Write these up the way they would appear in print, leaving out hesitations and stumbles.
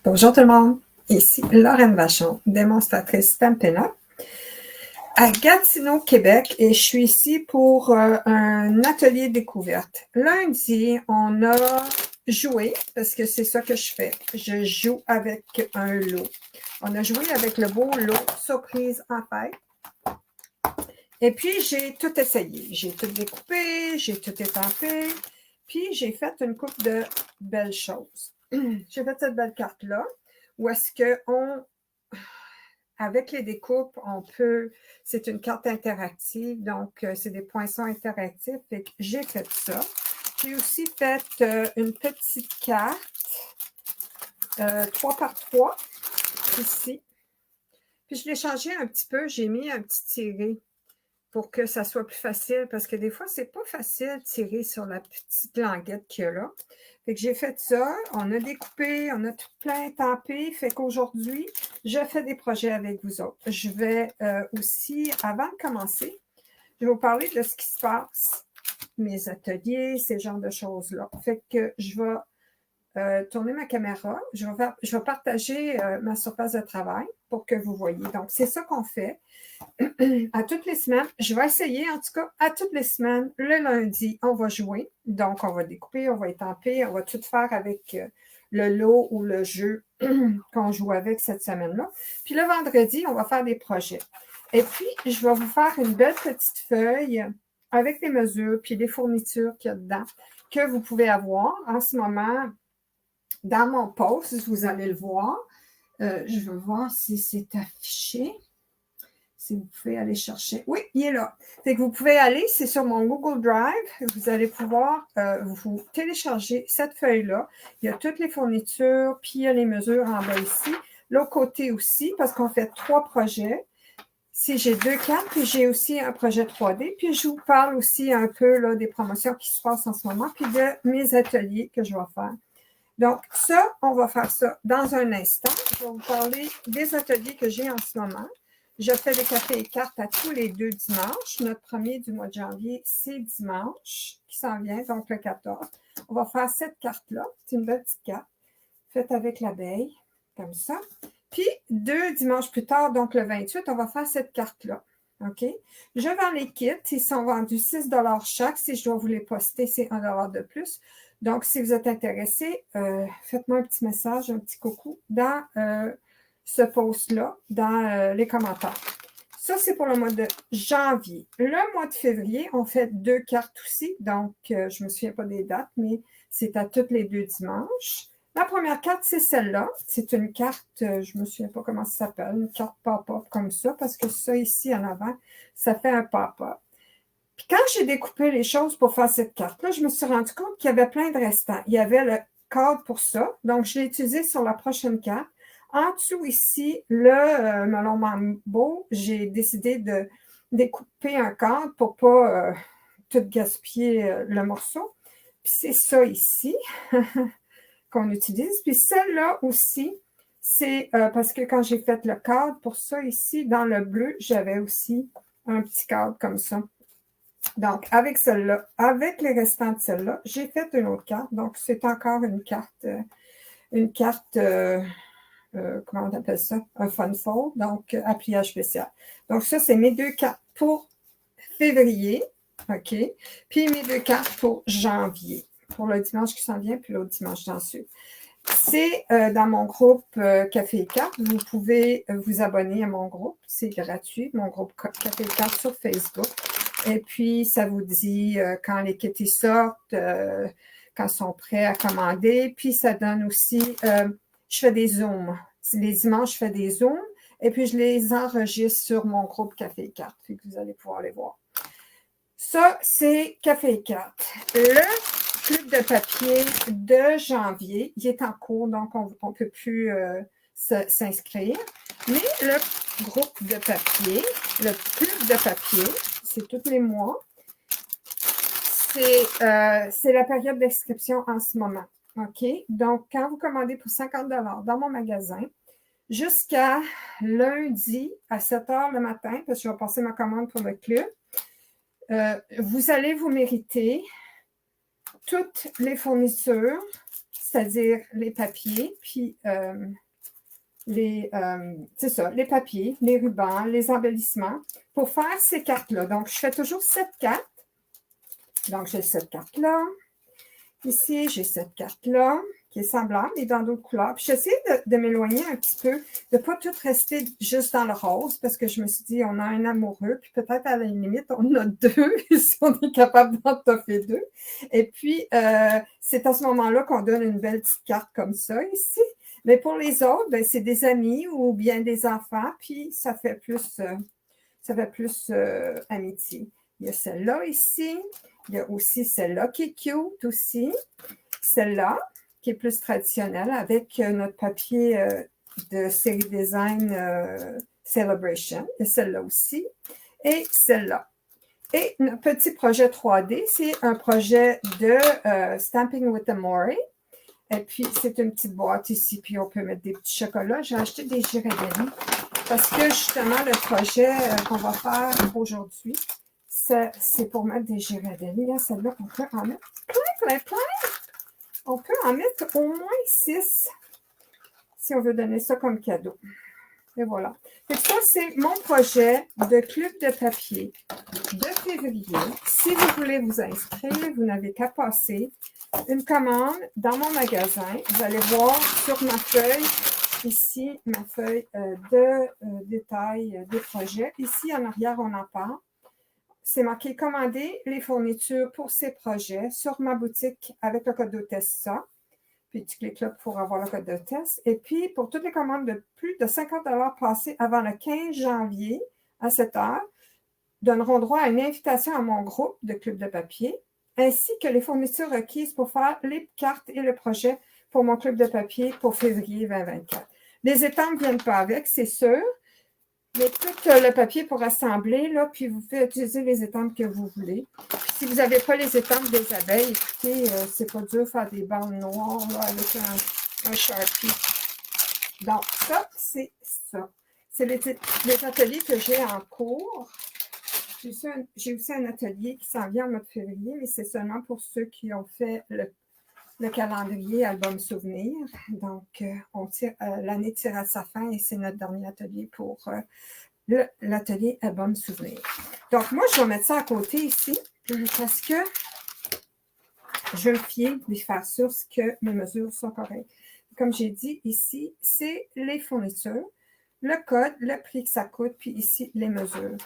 Bonjour tout le monde, ici Lorraine Vachon, démonstratrice Stampin' Up à Gatineau, Québec, et je suis ici pour un atelier découverte. Lundi, on a joué, parce que c'est ça que je fais. Je joue avec un lot. On a joué avec le beau lot Surprise en fête. Et puis, j'ai tout essayé. J'ai tout découpé, j'ai tout étampé, puis j'ai fait une couple de belles choses. J'ai fait cette belle carte-là, où est-ce qu'on, avec les découpes, on peut, c'est une carte interactive, donc c'est des poinçons interactifs, fait que j'ai fait ça. J'ai aussi fait une petite carte, 3 par 3, ici. Puis je l'ai changé un petit peu, j'ai mis un petit tiré pour que ça soit plus facile, parce que des fois, c'est pas facile de tirer sur la petite languette qu'il y a là. Fait que j'ai fait ça, on a découpé, on a tout plein tampé, fait qu'aujourd'hui, je fais des projets avec vous autres. Je vais aussi, avant de commencer, je vais vous parler de ce qui se passe, mes ateliers, ces genres de choses-là. Fait que je vais tourner ma caméra. Je vais partager ma surface de travail pour que vous voyez. Donc, c'est ça qu'on fait. À toutes les semaines, je vais essayer, en tout cas, à toutes les semaines, le lundi, on va jouer. Donc, on va découper, on va étamper, on va tout faire avec le lot ou le jeu qu'on joue avec cette semaine-là. Puis le vendredi, on va faire des projets. Et puis, je vais vous faire une belle petite feuille avec les mesures puis les fournitures qu'il y a dedans que vous pouvez avoir en ce moment dans mon post. Vous allez le voir. Je vais voir si c'est affiché. Si vous pouvez aller chercher. Oui, il est là. Fait que vous pouvez aller, c'est sur mon Google Drive. Vous allez pouvoir vous télécharger cette feuille-là. Il y a toutes les fournitures, puis il y a les mesures en bas ici. L'autre côté aussi, parce qu'on fait 3 projets. Si j'ai 2 cartes, puis j'ai aussi un projet 3D. Puis je vous parle aussi un peu là, des promotions qui se passent en ce moment, puis de mes ateliers que je vais faire. Donc, ça, on va faire ça dans un instant. Je vais vous parler des ateliers que j'ai en ce moment. Je fais des cafés et cartes à tous les 2 dimanches. Notre premier du mois de janvier, c'est dimanche qui s'en vient, donc le 14. On va faire cette carte-là. C'est une belle petite carte faite avec l'abeille, comme ça. Puis, 2 dimanches plus tard, donc le 28, on va faire cette carte-là. OK? Je vends les kits. Ils sont vendus 6 chaque. Si je dois vous les poster, c'est 1 de plus. Donc, si vous êtes intéressé, faites-moi un petit message, un petit coucou dans ce post-là, dans les commentaires. Ça, c'est pour le mois de janvier. Le mois de février, on fait 2 cartes aussi. Donc, je ne me souviens pas des dates, mais c'est à tous les 2 dimanches. La première carte, c'est celle-là. C'est une carte, je ne me souviens pas comment ça s'appelle, une carte pop-up comme ça, parce que ça ici en avant, ça fait un pop-up. Puis quand j'ai découpé les choses pour faire cette carte-là, je me suis rendu compte qu'il y avait plein de restants. Il y avait le cadre pour ça, donc je l'ai utilisé sur la prochaine carte. En dessous ici, le melon mambo, j'ai décidé de découper un cadre pour ne pas tout gaspiller le morceau. Puis c'est ça ici qu'on utilise. Puis celle-là aussi, c'est parce que quand j'ai fait le cadre pour ça ici, dans le bleu, j'avais aussi un petit cadre comme ça. Donc, avec celle-là, avec les restants de celle-là, j'ai fait une autre carte. Donc, c'est encore une carte, comment on appelle ça? Un fun fold, donc à pliage spécial. Donc, ça, c'est mes 2 cartes pour février, OK? Puis mes 2 cartes pour janvier, pour le dimanche qui s'en vient, puis l'autre dimanche d'ensuite. C'est dans mon groupe Café et Cartes. Vous pouvez vous abonner à mon groupe. C'est gratuit, mon groupe Café et Cartes sur Facebook. Et puis, ça vous dit quand les kits sortent, quand ils sont prêts à commander. Puis, ça donne aussi, je fais des zooms. Les dimanches, je fais des zooms. Et puis, je les enregistre sur mon groupe Café et Cartes. Puis, vous allez pouvoir les voir. Ça, c'est Café et Cartes. Le club de papier de janvier, il est en cours, donc on ne peut plus s'inscrire. Mais le groupe de papier, le club de papier, c'est tous les mois. C'est la période d'inscription en ce moment. OK? Donc, quand vous commandez pour 50 dans mon magasin, jusqu'à lundi à 7 h le matin, parce que je vais passer ma commande pour le club, vous allez vous mériter toutes les fournitures c'est-à-dire les papiers, puis c'est ça, les papiers, les rubans, les embellissements, pour faire ces cartes-là. Donc, je fais toujours 7 cartes. Donc, j'ai cette carte-là. Ici, j'ai cette carte-là, qui est semblable, mais dans d'autres couleurs. Puis, j'essaie de m'éloigner un petit peu, de ne pas tout rester juste dans le rose, parce que je me suis dit, on a un amoureux, puis peut-être à la limite, on en a deux, si on est capable d'en toffer deux. Et puis, c'est à ce moment-là qu'on donne une belle petite carte comme ça, ici. Mais pour les autres, ben, c'est des amis ou bien des enfants, puis ça fait plus amitié. Il y a celle-là ici. Il y a aussi celle-là qui est cute aussi. Celle-là, qui est plus traditionnelle avec notre papier de série design Celebration. Il y a celle-là aussi. Et celle-là. Et notre petit projet 3D, c'est un projet de Stamping with Amore. Et puis, c'est une petite boîte ici, puis on peut mettre des petits chocolats. J'ai acheté des Ghirardelli parce que justement, le projet qu'on va faire aujourd'hui, c'est pour mettre des Ghirardelli. Là, celle-là, on peut en mettre plein. On peut en mettre au moins 6 si on veut donner ça comme cadeau. Et voilà. Et ça, c'est mon projet de club de papier de février. Si vous voulez vous inscrire, vous n'avez qu'à passer une commande dans mon magasin. Vous allez voir sur ma feuille, ici, ma feuille de détail des projets. Ici, en arrière, on en parle. C'est marqué « Commander les fournitures pour ces projets sur ma boutique avec le code de test ça ». Puis tu cliques là pour avoir le code de test. Et puis, pour toutes les commandes de plus de 50 $ passées avant le 15 janvier à 7 heures, donneront droit à une invitation à mon groupe de club de papier, ainsi que les fournitures requises pour faire les cartes et le projet pour mon club de papier pour février 2024. Les étampes ne viennent pas avec, c'est sûr, mais tout le papier pour assembler, là, puis vous pouvez utiliser les étampes que vous voulez. Puis, si vous n'avez pas les étampes des abeilles, écoutez, c'est pas dur de faire des bandes noires là, avec un Sharpie. Donc, ça, c'est ça. C'est les ateliers que j'ai en cours. J'ai aussi un atelier qui s'en vient en mois de février, mais c'est seulement pour ceux qui ont fait le calendrier album souvenir. Donc, l'année tire à sa fin et c'est notre dernier atelier pour l'atelier album souvenir. Donc, moi, je vais mettre ça à côté ici parce que je veux me fier et faire sûr que mes mesures sont correctes. Comme j'ai dit ici, c'est les fournitures, le code, le prix que ça coûte, puis ici, les mesures.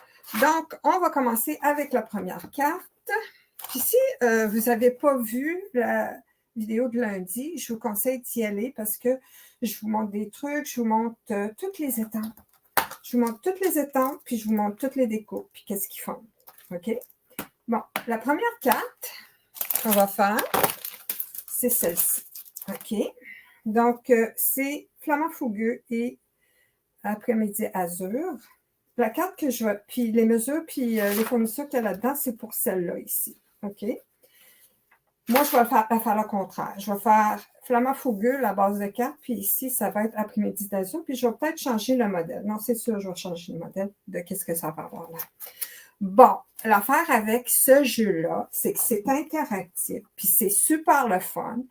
Donc, on va commencer avec la première carte. Puis si vous n'avez pas vu la vidéo de lundi, je vous conseille d'y aller parce que je vous montre des trucs, je vous montre toutes les étampes. Je vous montre toutes les étampes, puis je vous montre toutes les découpes, puis qu'est-ce qu'ils font. OK? Bon, la première carte qu'on va faire, c'est celle-ci. OK? Donc, c'est Flamand fougueux et Après-midi azur. La carte que je vais, puis les mesures, puis les fournitures qu'il y a là-dedans, c'est pour celle-là ici. OK? Moi, je vais faire le contraire. Je vais faire Flamand fougueux, la base de carte, puis ici, ça va être Après-midi d'azur, puis je vais peut-être changer le modèle. Non, c'est sûr, je vais changer le modèle de qu'est-ce que ça va avoir là. Bon, l'affaire avec ce jeu-là, c'est que c'est interactif, puis c'est super le fun.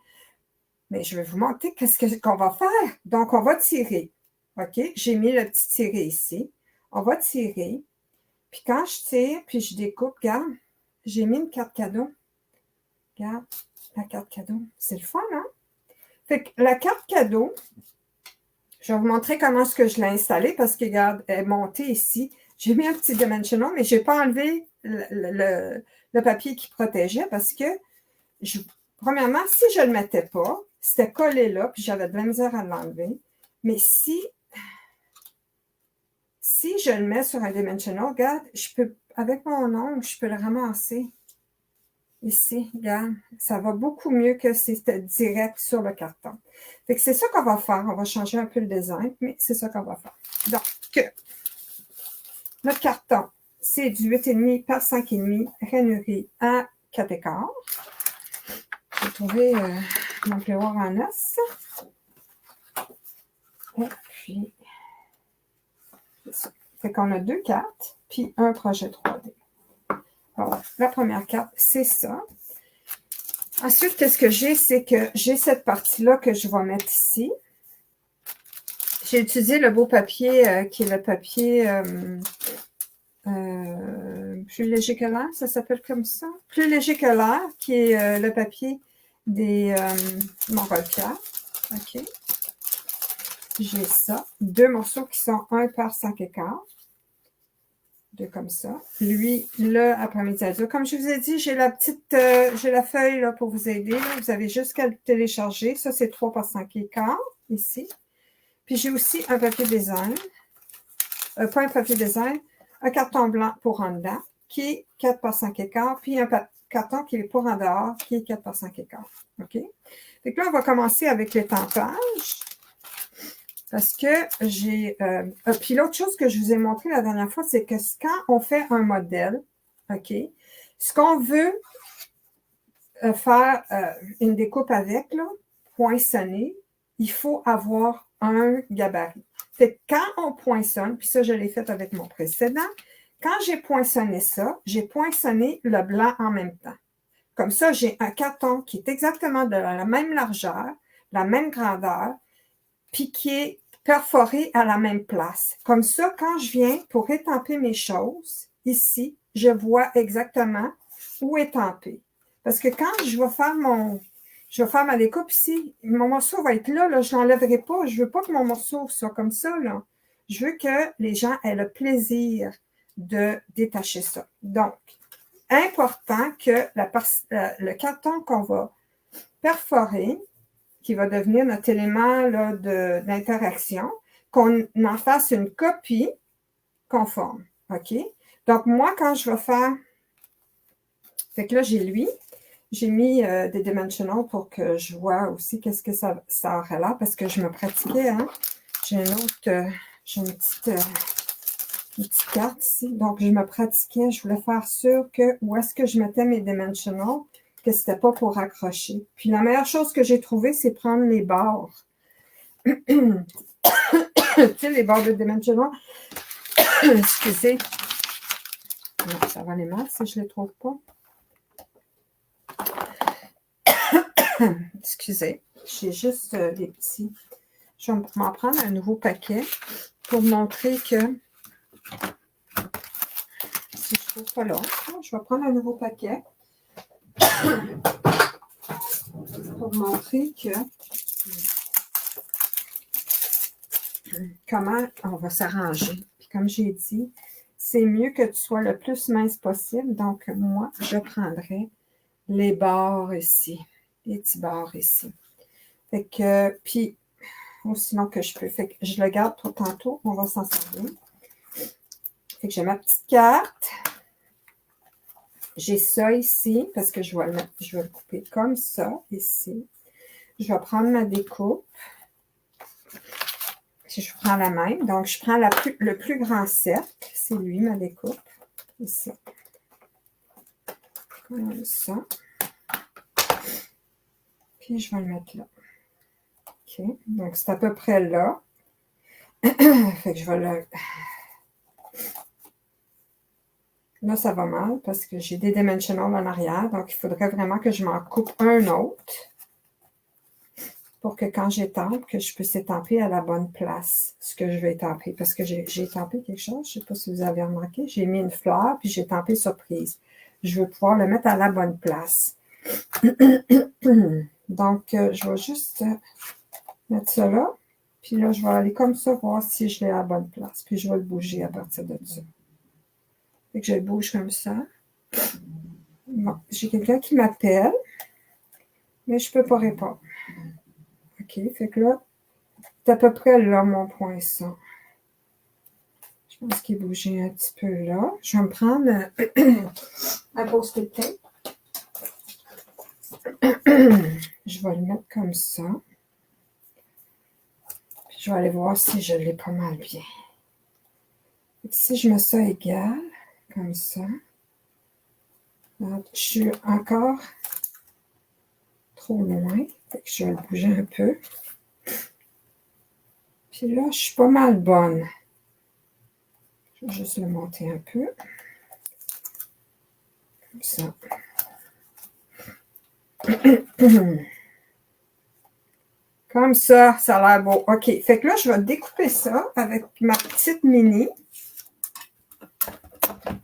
Mais je vais vous montrer qu'est-ce qu'on va faire. Donc, on va tirer. OK? J'ai mis le petit tiré ici. On va tirer. Puis quand je tire, puis je découpe, regarde, j'ai mis une carte cadeau. Regarde, la carte cadeau. C'est le fun, hein? Fait que la carte cadeau, je vais vous montrer comment est-ce que je l'ai installée parce que, regarde, elle est montée ici. J'ai mis un petit dimensional, mais je n'ai pas enlevé le papier qui protégeait parce que, premièrement, si je ne le mettais pas, c'était collé là, puis j'avais de la misère à l'enlever. Mais si je le mets sur un dimensional, regarde, je peux, avec mon ongle, je peux le ramasser. Ici, regarde, ça va beaucoup mieux que si c'était direct sur le carton. Fait que c'est ça qu'on va faire. On va changer un peu le design, mais c'est ça qu'on va faire. Donc, notre carton, c'est du 8,5 par 5,5 rainerie à 4 écarts. J'ai trouvé mon pleuvoir en os. Et puis, c'est ça. Fait qu'on a 2 cartes, puis un projet 3D. Alors, la première carte, c'est ça. Ensuite, qu'est-ce que j'ai? C'est que j'ai cette partie-là que je vais mettre ici. J'ai utilisé le beau papier qui est le papier plus léger que l'air, ça s'appelle comme ça. Plus léger que l'air, qui est le papier des Montgolfière. OK. J'ai ça. 2 morceaux qui sont 1 par 5 écarts. 2 comme ça. Lui, là, après-midi à 2. Comme je vous ai dit, j'ai la petite, j'ai la feuille là pour vous aider. Là. Vous avez juste qu'à le télécharger. Ça, c'est 3 par 5 écarts, ici. Puis j'ai aussi un papier design. Pas un papier design, un carton blanc pour en dedans, qui est 4 par 5 écarts, puis un carton qui est pour en dehors, qui est 4 par 5 écarts. OK? Fait que là, on va commencer avec l'étampage. Parce que j'ai... puis l'autre chose que je vous ai montré la dernière fois, c'est que quand on fait un modèle, OK, ce qu'on veut faire une découpe avec, là, poinçonner, il faut avoir un gabarit. Fait que quand on poinçonne, puis ça, je l'ai fait avec mon précédent, quand j'ai poinçonné ça, j'ai poinçonné le blanc en même temps. Comme ça, j'ai un carton qui est exactement de la même largeur, la même grandeur, puis qui est perforé à la même place. Comme ça, quand je viens pour étamper mes choses, ici, je vois exactement où étamper. Parce que quand je vais faire ma découpe ici, mon morceau va être là, je ne l'enlèverai pas. Je ne veux pas que mon morceau soit comme ça, là. Je veux que les gens aient le plaisir de détacher ça. Donc, important que le carton qu'on va perforer, qui va devenir notre élément d'interaction, qu'on en fasse une copie conforme. OK? Donc, moi, quand je vais faire... Fait que là, j'ai mis des dimensionals pour que je vois aussi qu'est-ce que ça aurait là, parce que je me pratiquais, hein. J'ai j'ai une petite carte ici. Donc, je me pratiquais, je voulais faire sûr que où est-ce que je mettais mes dimensionals, que c'était pas pour accrocher. Puis la meilleure chose que j'ai trouvée, c'est prendre les bords. Tu sais, les bords de dimensional. Excusez. Non, ça va aller mal si je ne les trouve pas. Excusez. J'ai juste des petits. Je vais m'en prendre un nouveau paquet pour montrer que si je ne trouve pas l'autre, je vais prendre un nouveau paquet pour montrer que comment on va s'arranger. Puis comme j'ai dit, c'est mieux que tu sois le plus mince possible. Donc, moi, je prendrai les bords ici, les petits bords ici. Fait que, puis, ou sinon que je peux. Fait que je le garde pour tantôt, on va s'en servir. Fait que j'ai ma petite carte. J'ai ça ici, parce que je vais le couper comme ça, ici. Je vais prendre ma découpe. Si je prends la même, donc je prends le plus grand cercle, c'est lui, ma découpe, ici. Comme ça. Puis je vais le mettre là. OK, donc c'est à peu près là. Fait que je vais le... Là, ça va mal parce que j'ai des dimensionals en arrière, donc il faudrait vraiment que je m'en coupe un autre pour que quand j'étampe, que je puisse étamper à la bonne place ce que je vais étamper. Parce que j'ai étampé quelque chose, je ne sais pas si vous avez remarqué, j'ai mis une fleur, puis j'ai étampé surprise. Je veux pouvoir le mettre à la bonne place. Donc, je vais juste mettre ça là, puis là, je vais aller comme ça, voir si je l'ai à la bonne place, puis je vais le bouger à partir de ça. Fait que je le bouge comme ça. Bon, j'ai quelqu'un qui m'appelle, mais je ne peux pas répondre. OK, fait que là, c'est à peu près là mon poinçon. Je pense qu'il bougeait un petit peu là. Je vais me prendre un post-it tape. Je vais le mettre comme ça. Puis je vais aller voir si je l'ai pas mal bien. Si je mets ça égal, comme ça. Donc, je suis encore trop loin. Fait que je vais le bouger un peu. Puis là, je suis pas mal bonne. Je vais juste le monter un peu. Comme ça. Comme ça a l'air beau. OK, fait que là, je vais découper ça avec ma petite mini.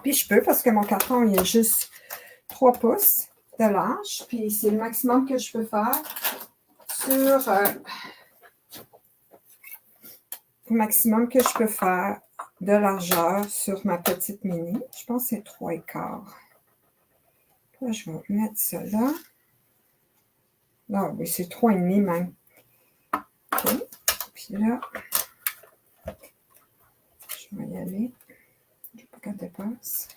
Puis je peux parce que mon carton, il est juste 3 pouces de large. Puis c'est le maximum que je peux faire sur... le maximum que je peux faire de largeur sur ma petite mini. Je pense que c'est 3,4. Là, je vais mettre ça là. Ah oui, c'est 3,5 même. OK. Puis là, je vais y aller. Je ne sais pas quand elle passe.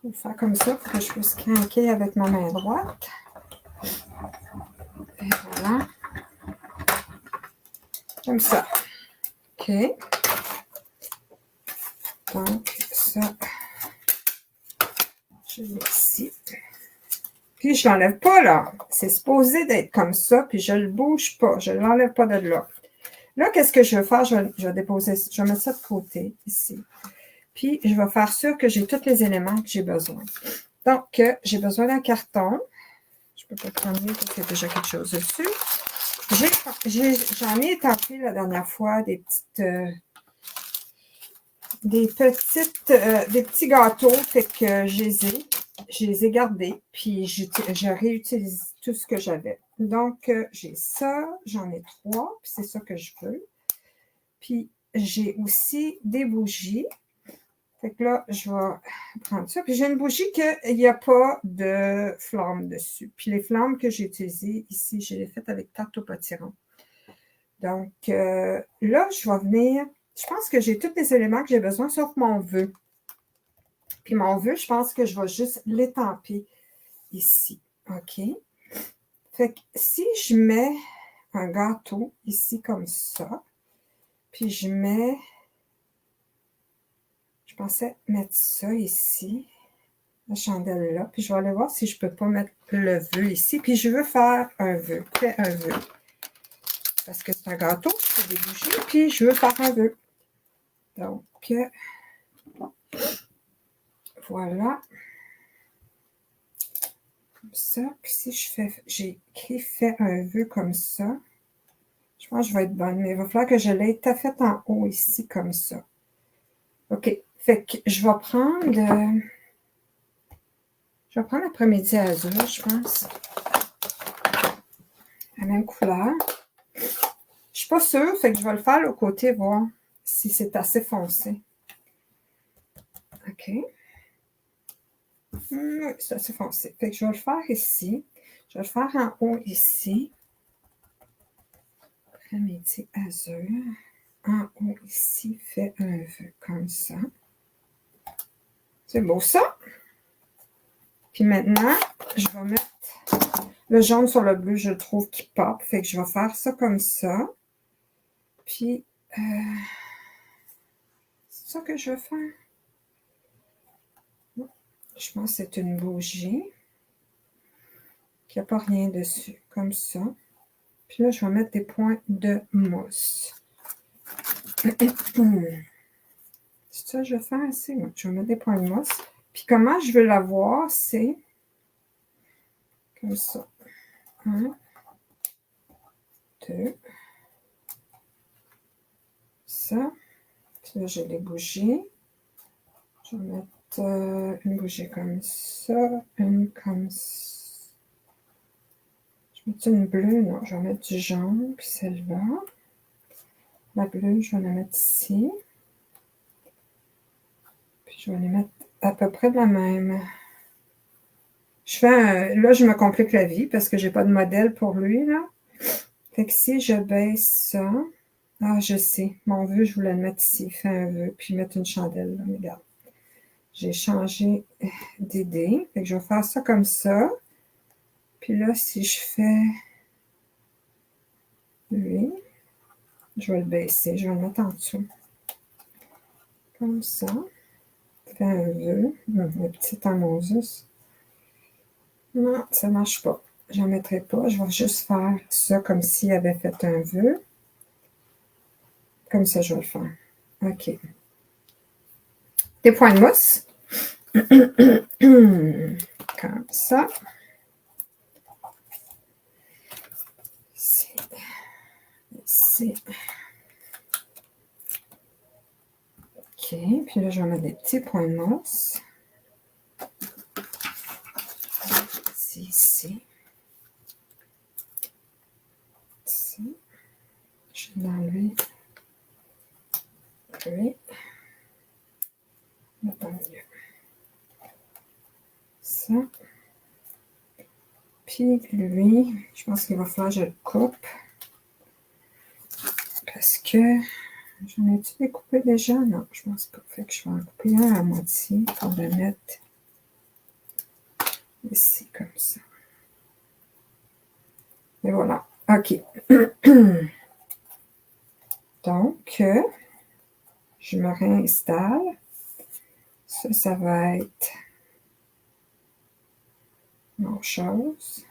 Je vais faire comme ça pour que je puisse craquer avec ma main droite. Et voilà. Comme ça. OK. Donc, ça, je l'ai ici. Puis, je ne l'enlève pas, là. C'est supposé d'être comme ça, puis je ne le bouge pas. Je ne l'enlève pas de là. Là, qu'est-ce que je vais faire? Je vais déposer, je vais mettre ça de côté, ici. Puis, je vais faire sûr que j'ai tous les éléments que j'ai besoin. Donc, j'ai besoin d'un carton. Je ne peux pas prendre parce qu'il y a déjà quelque chose dessus. J'en ai étampé la dernière fois des petits gâteaux. Fait que je les ai gardés. Puis, je réutilise tout ce que j'avais. Donc, j'ai ça. J'en ai 3. Puis, c'est ça que je veux. Puis, j'ai aussi des bougies. Fait que là, je vais prendre ça. Puis j'ai une bougie qu'il n'y a pas de flamme dessus. Puis les flammes que j'ai utilisées ici, je les ai faites avec tarte au potiron. Donc là, je vais venir. Je pense que j'ai tous les éléments que j'ai besoin, sauf mon vœu. Puis mon vœu, je pense que je vais juste l'étamper ici. OK? Fait que si je mets un gâteau ici comme ça, puis je mets... Je pensais mettre ça ici, la chandelle là, puis je vais aller voir si je ne peux pas mettre le vœu ici. Puis je veux faire un vœu, fais un vœu. Parce que c'est un gâteau, c'est des bougies, puis je veux faire un vœu. Donc, voilà. Comme ça. Puis si j'ai écrit fait un vœu comme ça, je pense que je vais être bonne, mais il va falloir que je l'aie fait en haut ici, comme ça. OK. Fait que je vais prendre l'après-midi azur, je pense. La même couleur. Je ne suis pas sûre, fait que je vais le faire le côté, voir si c'est assez foncé. OK. Oui, c'est assez foncé. Fait que je vais le faire ici. Je vais le faire en haut ici. Après-midi azur. En haut ici, fait un vœu comme ça. C'est beau ça. Puis maintenant, je vais mettre le jaune sur le bleu, je trouve qu'il pop. Fait que je vais faire ça comme ça. Puis, c'est ça que je vais faire. Je pense que c'est une bougie qui n'a pas rien dessus, comme ça. Puis là, je vais mettre des points de mousse. C'est ça que je vais faire ici. Oui, je vais mettre des points de mousse. Puis comment je veux l'avoir, c'est comme ça. 1, 2. Ça. Puis là, j'ai les bougies. Je vais mettre une bougie comme ça, une comme ça. Je vais mettre une bleue, non, je vais mettre du jaune, puis celle-là. La bleue, je vais la mettre ici. Puis je vais les mettre à peu près de la même. Là, je me complique la vie parce que j'ai pas de modèle pour lui, là. Fait que si je baisse ça, ah, je sais, mon vœu, je voulais le mettre ici, faire un vœu, puis mettre une chandelle, là, mais regarde. J'ai changé d'idée. Fait que je vais faire ça comme ça. Puis là, si je fais lui, je vais le baisser. Je vais le mettre en dessous. Comme ça. Fais un vœu. Le petit amosus. Non, ça ne marche pas. Je n'en mettrai pas. Je vais juste faire ça comme s'il avait fait un vœu. Comme ça, je vais le faire. OK. Des points de mousse. Comme ça. Ici. OK. Puis là, je vais mettre des petits points de mousse. Ici. Ici. Je vais l'enlever. Oui. Tant mieux. Ça. Puis lui, je pense qu'il va falloir que je le coupe. Parce que j'en ai-tu découpé déjà? Non, je pense pas. Fait que je vais en couper un à moitié pour le mettre ici, comme ça. Et voilà. OK. Donc, je me réinstalle. Ça va être mon chose.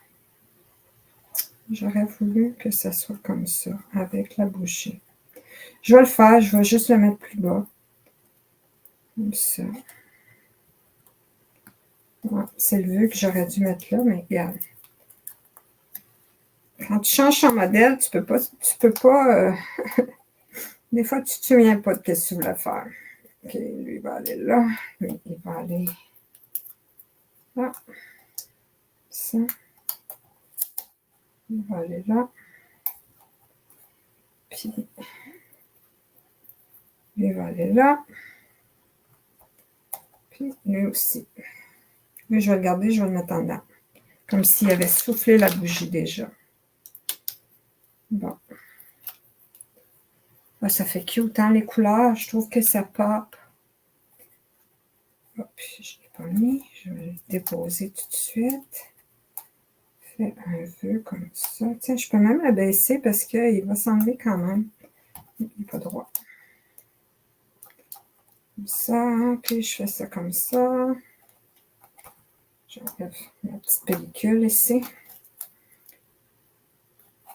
J'aurais voulu que ça soit comme ça, avec la bougie. Je vais le faire, je vais juste le mettre plus bas. Comme ça. Ouais, c'est le vœu que j'aurais dû mettre là, mais regarde. Quand tu changes ton modèle, tu peux pas, des fois, tu te souviens pas de ce que tu voulais faire. OK, lui, il va aller là. Lui, il va aller là. Ça. Il va aller là. Puis, lui, il va aller là. Puis, lui aussi. Lui, je vais le garder, je vais le mettre en dedans. Comme s'il avait soufflé la bougie déjà. Bon. Ah, ça fait cute, hein, les couleurs. Je trouve que ça pop. Hop, je ne l'ai pas mis. Je vais le déposer tout de suite. Fais un vœu comme ça. Tiens, je peux même le baisser parce qu'il va s'enlever quand même. Il n'est pas droit. Comme ça, puis je fais ça comme ça. J'enlève ma petite pellicule ici.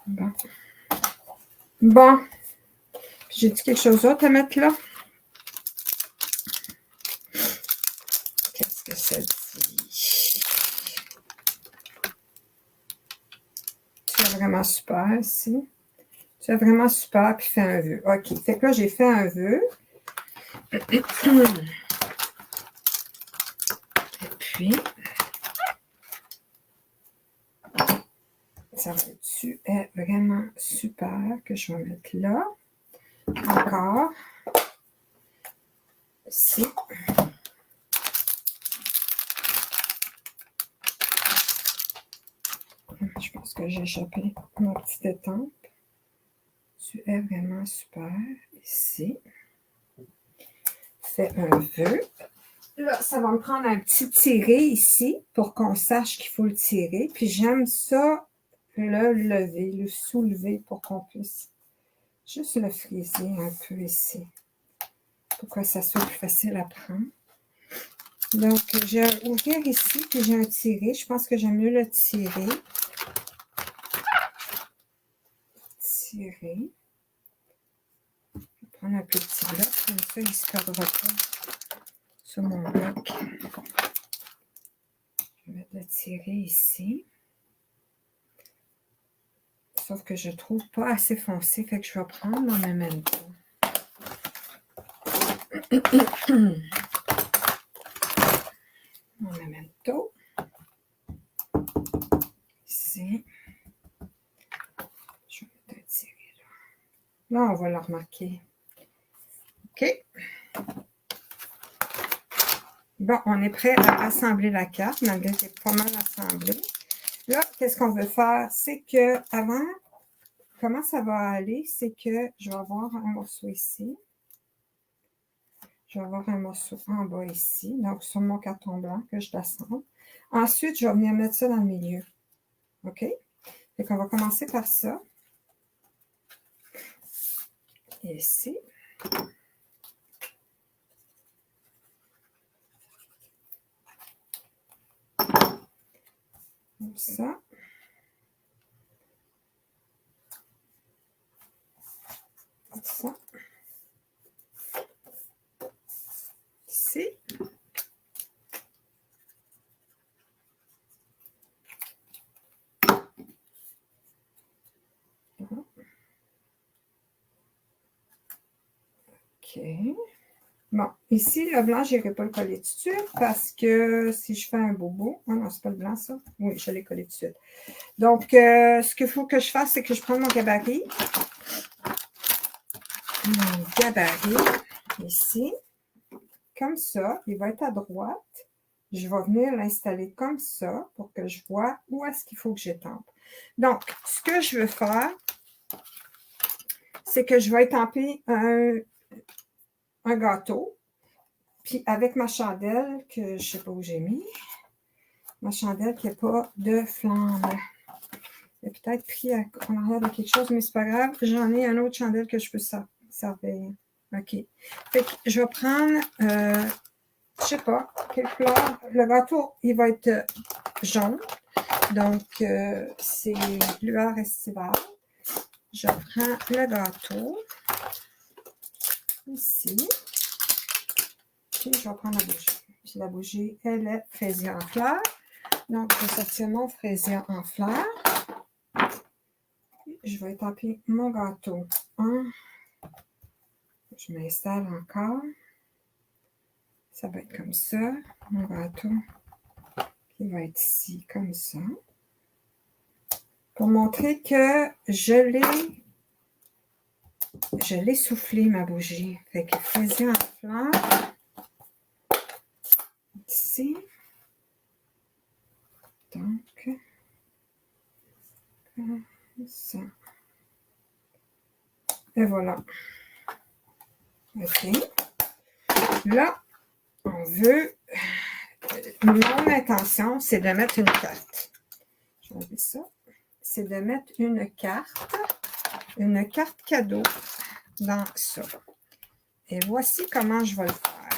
Bon. Bon. J'ai-tu quelque chose d'autre à mettre là? Qu'est-ce que ça dit? Tu es vraiment super ici. Tu es vraiment super, puis fais un vœu. OK. Fait que là, j'ai fait un vœu. Et puis, ça va être, tu es vraiment super que je vais mettre là. Encore. Ici. Je pense que j'ai échappé ma petite étampe. Tu es vraiment super. Ici. Fais un vœu. Là, ça va me prendre un petit tiré ici pour qu'on sache qu'il faut le tirer. Puis j'aime ça, le lever, le soulever pour qu'on puisse juste le friser un peu ici. Pour que ça soit plus facile à prendre. Donc, j'ai un ouvrir ici, puis j'ai un tiré. Je pense que j'aime mieux le tirer. Tirer. Je vais prendre un petit bloc, comme ça, il ne se perdra pas sur mon bloc. Je vais le tirer ici. Sauf que je ne trouve pas assez foncé, fait que je vais prendre mon memento. Mon memento. Ici. Je vais mettre un tiré là. Là, on va le remarquer. OK. Bon, on est prêt à assembler la carte, malgré que c'est pas mal assemblé. Là, qu'est-ce qu'on veut faire? C'est que avant, comment ça va aller? C'est que je vais avoir un morceau ici. Je vais avoir un morceau en bas ici, donc sur mon carton blanc que je l'assemble. Ensuite, je vais venir mettre ça dans le milieu. OK? Fait qu'on va commencer par ça. Ici. Comme ça. Comme ça. Ici. OK. Bon, ici, le blanc, je n'irai pas le coller tout de suite parce que si je fais un bobo... Oh non, c'est pas le blanc, ça. Oui, je l'ai collé tout de suite. Donc, ce qu'il faut que je fasse, c'est que je prenne mon gabarit. Mon gabarit, ici. Comme ça, il va être à droite. Je vais venir l'installer comme ça pour que je vois où est-ce qu'il faut que j'étampe. Donc, ce que je veux faire, c'est que je vais étamper un gâteau. Puis avec ma chandelle, que je ne sais pas où j'ai mis, ma chandelle qui n'a pas de flamme. Il a peut-être pris en arrière de quelque chose, mais c'est pas grave. J'en ai un autre chandelle que je peux servir. OK. Fait que je vais prendre, je sais pas, quelle couleur. Le gâteau, il va être jaune. Donc, c'est lueur estivale. Je prends le gâteau. Ici. Puis, je vais prendre la bougie. Puis, la bougie, elle est fraisier en fleurs. Donc, je vais sortir mon fraisier en fleurs. Je vais étamper mon gâteau. Je m'installe encore. Ça va être comme ça. Mon gâteau qui va être ici, comme ça. Pour montrer que je l'ai soufflé, ma bougie. Fait que fraisier en fleurs. Ici. Donc, comme ça. Et voilà. OK. Là, on veut... Mon intention, c'est de mettre une carte. Je vais enlever ça. C'est de mettre une carte cadeau dans ça. Et voici comment je vais le faire.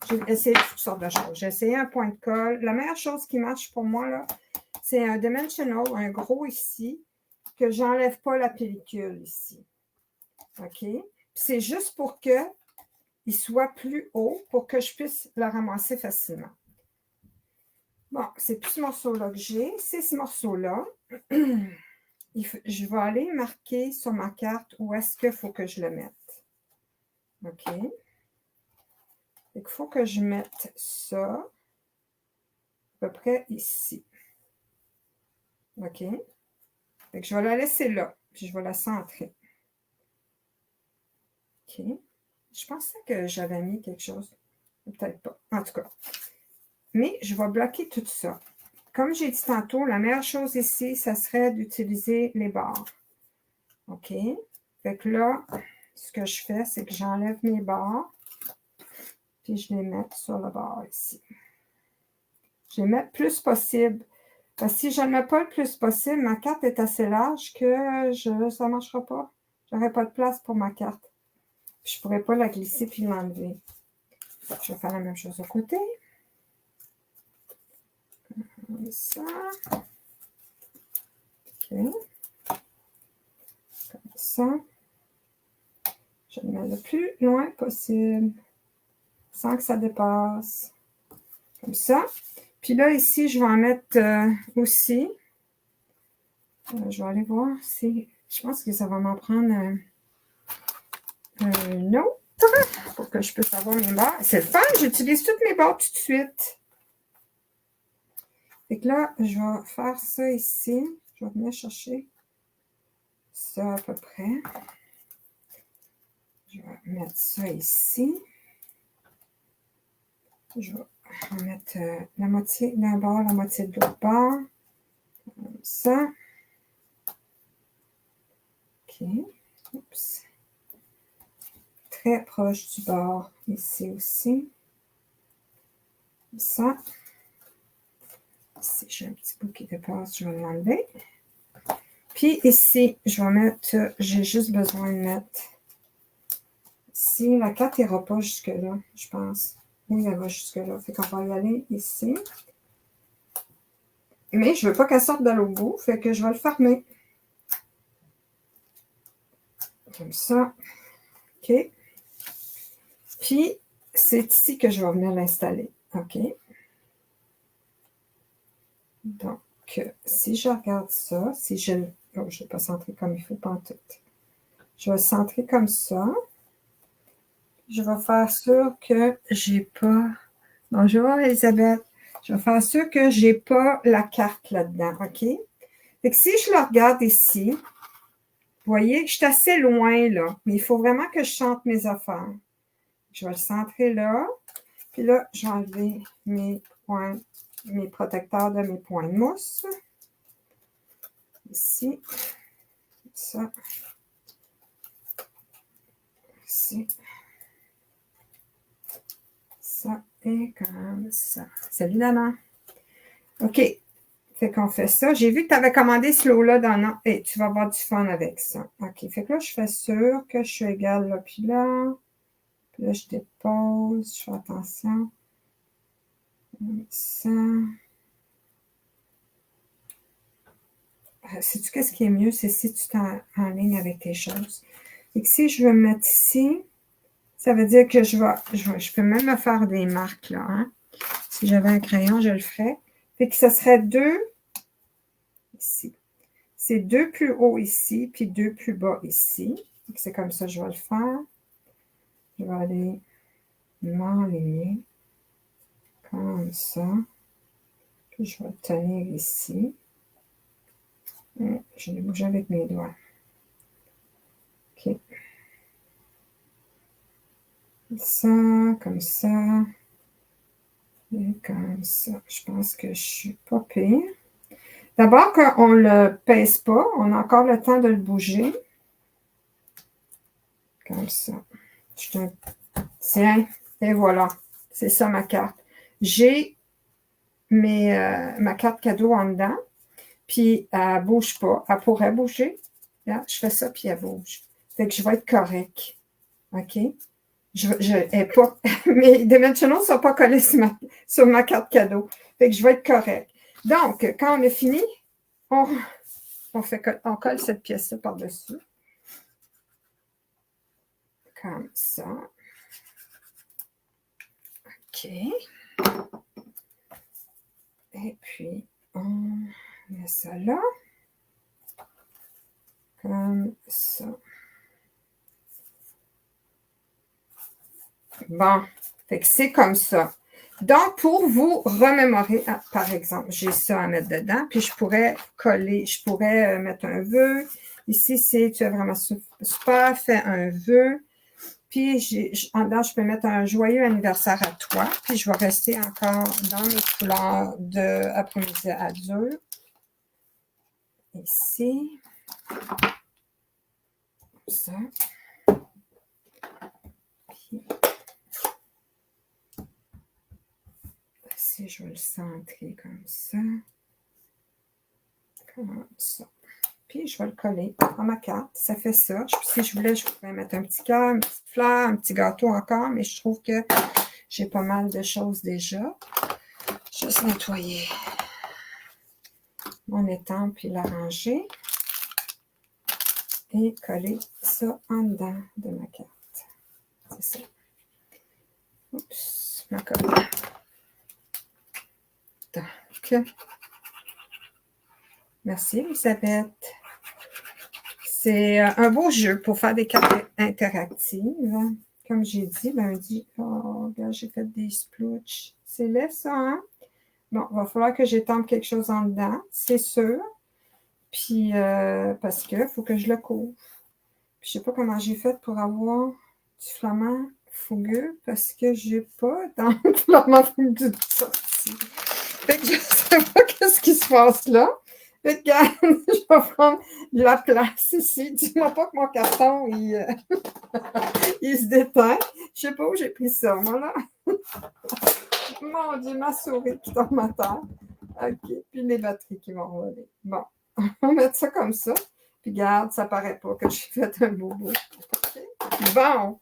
J'ai essayé toutes sortes de choses. J'ai essayé un point de colle. La meilleure chose qui marche pour moi, là, c'est un dimensional, un gros ici, que j'enlève pas la pellicule ici. OK? C'est juste pour qu'il soit plus haut, pour que je puisse le ramasser facilement. Bon, c'est plus ce morceau-là que j'ai. C'est ce morceau-là. Je vais aller marquer sur ma carte où est-ce qu'il faut que je le mette. OK? Il faut que je mette ça à peu près ici. OK? Fait que je vais la laisser là, puis je vais la centrer. OK? Je pensais que j'avais mis quelque chose. Peut-être pas. En tout cas. Mais je vais bloquer tout ça. Comme j'ai dit tantôt, la meilleure chose ici, ça serait d'utiliser les barres. OK? Fait que là, ce que je fais, c'est que j'enlève mes barres, puis je les mets sur le bord ici. Je les mets le plus possible. Parce que si je ne mets pas le plus possible, ma carte est assez large que ça ne marchera pas. Je n'aurai pas de place pour ma carte. Je ne pourrais pas la glisser puis l'enlever. Je vais faire la même chose au côté. Comme ça. OK. Comme ça. Je le mets le plus loin possible. Sans que ça dépasse. Comme ça. Puis là, ici, je vais en mettre aussi. Je vais aller voir si... Je pense que ça va m'en prendre un autre pour que je puisse avoir mes barres. C'est le fun, j'utilise toutes mes barres tout de suite. Fait que là, je vais faire ça ici. Je vais venir chercher ça à peu près. Je vais mettre ça ici. Je vais mettre la moitié d'un bord, la moitié de l'autre bord. Comme ça. OK. Oups. Très proche du bord ici aussi. Comme ça. Ici, j'ai un petit bout qui dépasse, je vais l'enlever. Puis ici, je vais mettre, j'ai juste besoin de mettre, ici, la carte n'ira pas jusque-là, je pense. Oui, elle va jusque-là. Fait qu'on va y aller ici. Mais je ne veux pas qu'elle sorte de l'autre bout, fait que je vais le fermer. Comme ça. OK. Puis, c'est ici que je vais venir l'installer. OK. Donc, si je regarde ça, si je... Oh, je ne vais pas centrer comme il faut, pas en tout. Je vais centrer comme ça. je vais faire sûr que j'ai pas... Bonjour, Elisabeth. Je vais faire sûr que j'ai pas la carte là-dedans, OK? Fait que si je la regarde ici, vous voyez, je suis assez loin, là. Mais il faut vraiment que je centre mes affaires. Je vais le centrer là. Puis là, je vais enlever mes points, mes protecteurs de mes points de mousse. Ici. Ça. Ici. Ça et comme ça. Salut, maman. OK. Fait qu'on fait ça. J'ai vu que tu avais commandé ce lot-là dans non. Et tu vas avoir du fun avec ça. OK. Fait que là, je fais sûr que je suis égale là puis là. Puis là, je dépose. Je fais attention. Ça. Sais-tu qu'est-ce qui est mieux? C'est si tu t'es en ligne avec tes choses. Et que si je veux me mettre ici, ça veut dire que je peux même me faire des marques là. Hein? Si j'avais un crayon, je le ferais. Fait que ce serait 2 ici. C'est 2 plus haut ici, puis 2 plus bas ici. C'est comme ça que je vais le faire. Je vais aller m'enligner comme ça. Puis je vais le tenir ici. Et je vais bouger avec mes doigts. OK. Ça, comme ça. Et comme ça. Je pense que je suis pas pire. D'abord, qu'on ne le pèse pas, on a encore le temps de le bouger. Comme ça. Tiens, et voilà. C'est ça ma carte. J'ai ma carte cadeau en dedans. Puis elle ne bouge pas. Elle pourrait bouger. Là, je fais ça, puis elle bouge. Fait que je vais être correct. OK? Pas, mes dimensionals ne sont pas collés sur ma carte cadeau. Fait que je vais être correct. Donc, quand on a fini, on colle cette pièce-là par-dessus. Comme ça. OK. Et puis, on met ça là. Comme ça. Bon, fait que c'est comme ça. Donc, pour vous remémorer, par exemple, j'ai ça à mettre dedans, puis je pourrais coller, je pourrais mettre un vœu. Ici, c'est tu es vraiment super, fais un vœu. Puis, en dedans, je peux mettre un joyeux anniversaire à toi. Puis, je vais rester encore dans mes couleurs de après-midi à dur. Ici. Comme ça. Puis, ici, je vais le centrer comme ça. Comme ça. Puis, je vais le coller à ma carte. Ça fait ça. Si je voulais, je pourrais mettre un petit cœur, une petite fleur, un petit gâteau encore, mais je trouve que j'ai pas mal de choses déjà. Juste nettoyer mon étampe puis l'arranger. Et coller ça en dedans de ma carte. C'est ça. Oups, ma colle. Donc, merci Elisabeth. C'est un beau jeu pour faire des cartes interactives. Comme j'ai dit, lundi, oh, regarde, j'ai fait des splooches. C'est laid ça, hein? Bon, il va falloir que j'étampe quelque chose en dedans, c'est sûr. Puis, parce qu'il faut que je le couvre. Puis, je ne sais pas comment j'ai fait pour avoir du flamand fougueux, parce que j'ai pas dans le flamand fougueux sorti. Fait que je ne sais pas qu'est-ce qui se passe là. Fait que, je vais prendre de la place ici. Dis-moi pas que mon carton, il se déteint. Je ne sais pas où j'ai pris ça, moi, là. Mon Dieu, ma souris qui tombe à terre. OK. Puis les batteries qui vont voler. Bon. On va mettre ça comme ça. Puis regarde, ça paraît pas que j'ai fait un bobo. Okay. Bon.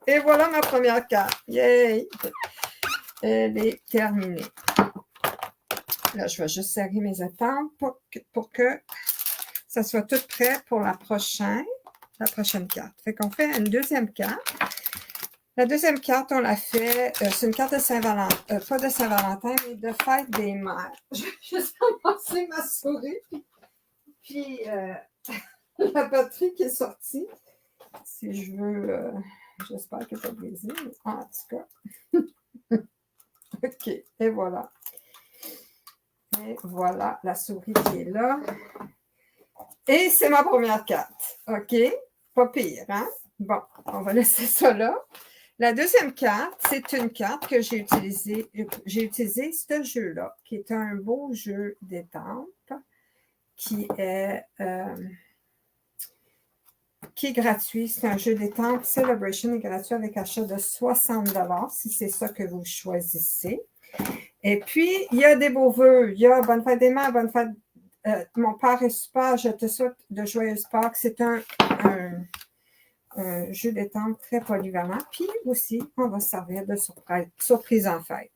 Et voilà ma première carte. Yay! Elle est terminée. Là, je vais juste serrer mes étampes pour que ça soit tout prêt pour la prochaine carte. Fait qu'on fait une deuxième carte. La deuxième carte, on l'a fait, c'est une carte de Saint-Valentin, pas de Saint-Valentin, mais de fête des mères. Je vais juste ramasser ma souris, puis la batterie qui est sortie. Si je veux J'espère qu'elle n'est pas brisée. En tout cas. OK. Et voilà. Et voilà la souris qui est là. Et c'est ma première carte. OK? Pas pire, hein? Bon, on va laisser ça là. La deuxième carte, c'est une carte que j'ai utilisée. J'ai utilisé ce jeu-là, qui est un beau jeu d'étampes, qui est gratuit. C'est un jeu d'étampes. Celebration est gratuit avec achat de 60 $ si c'est ça que vous choisissez. Et puis, il y a des beaux vœux. Il y a bonne fête des mères, bonne fête. Mon père est super, je te souhaite de joyeuses Pâques. C'est un jeu d'étampes très polyvalent. Puis aussi, on va se servir de surprise en fête.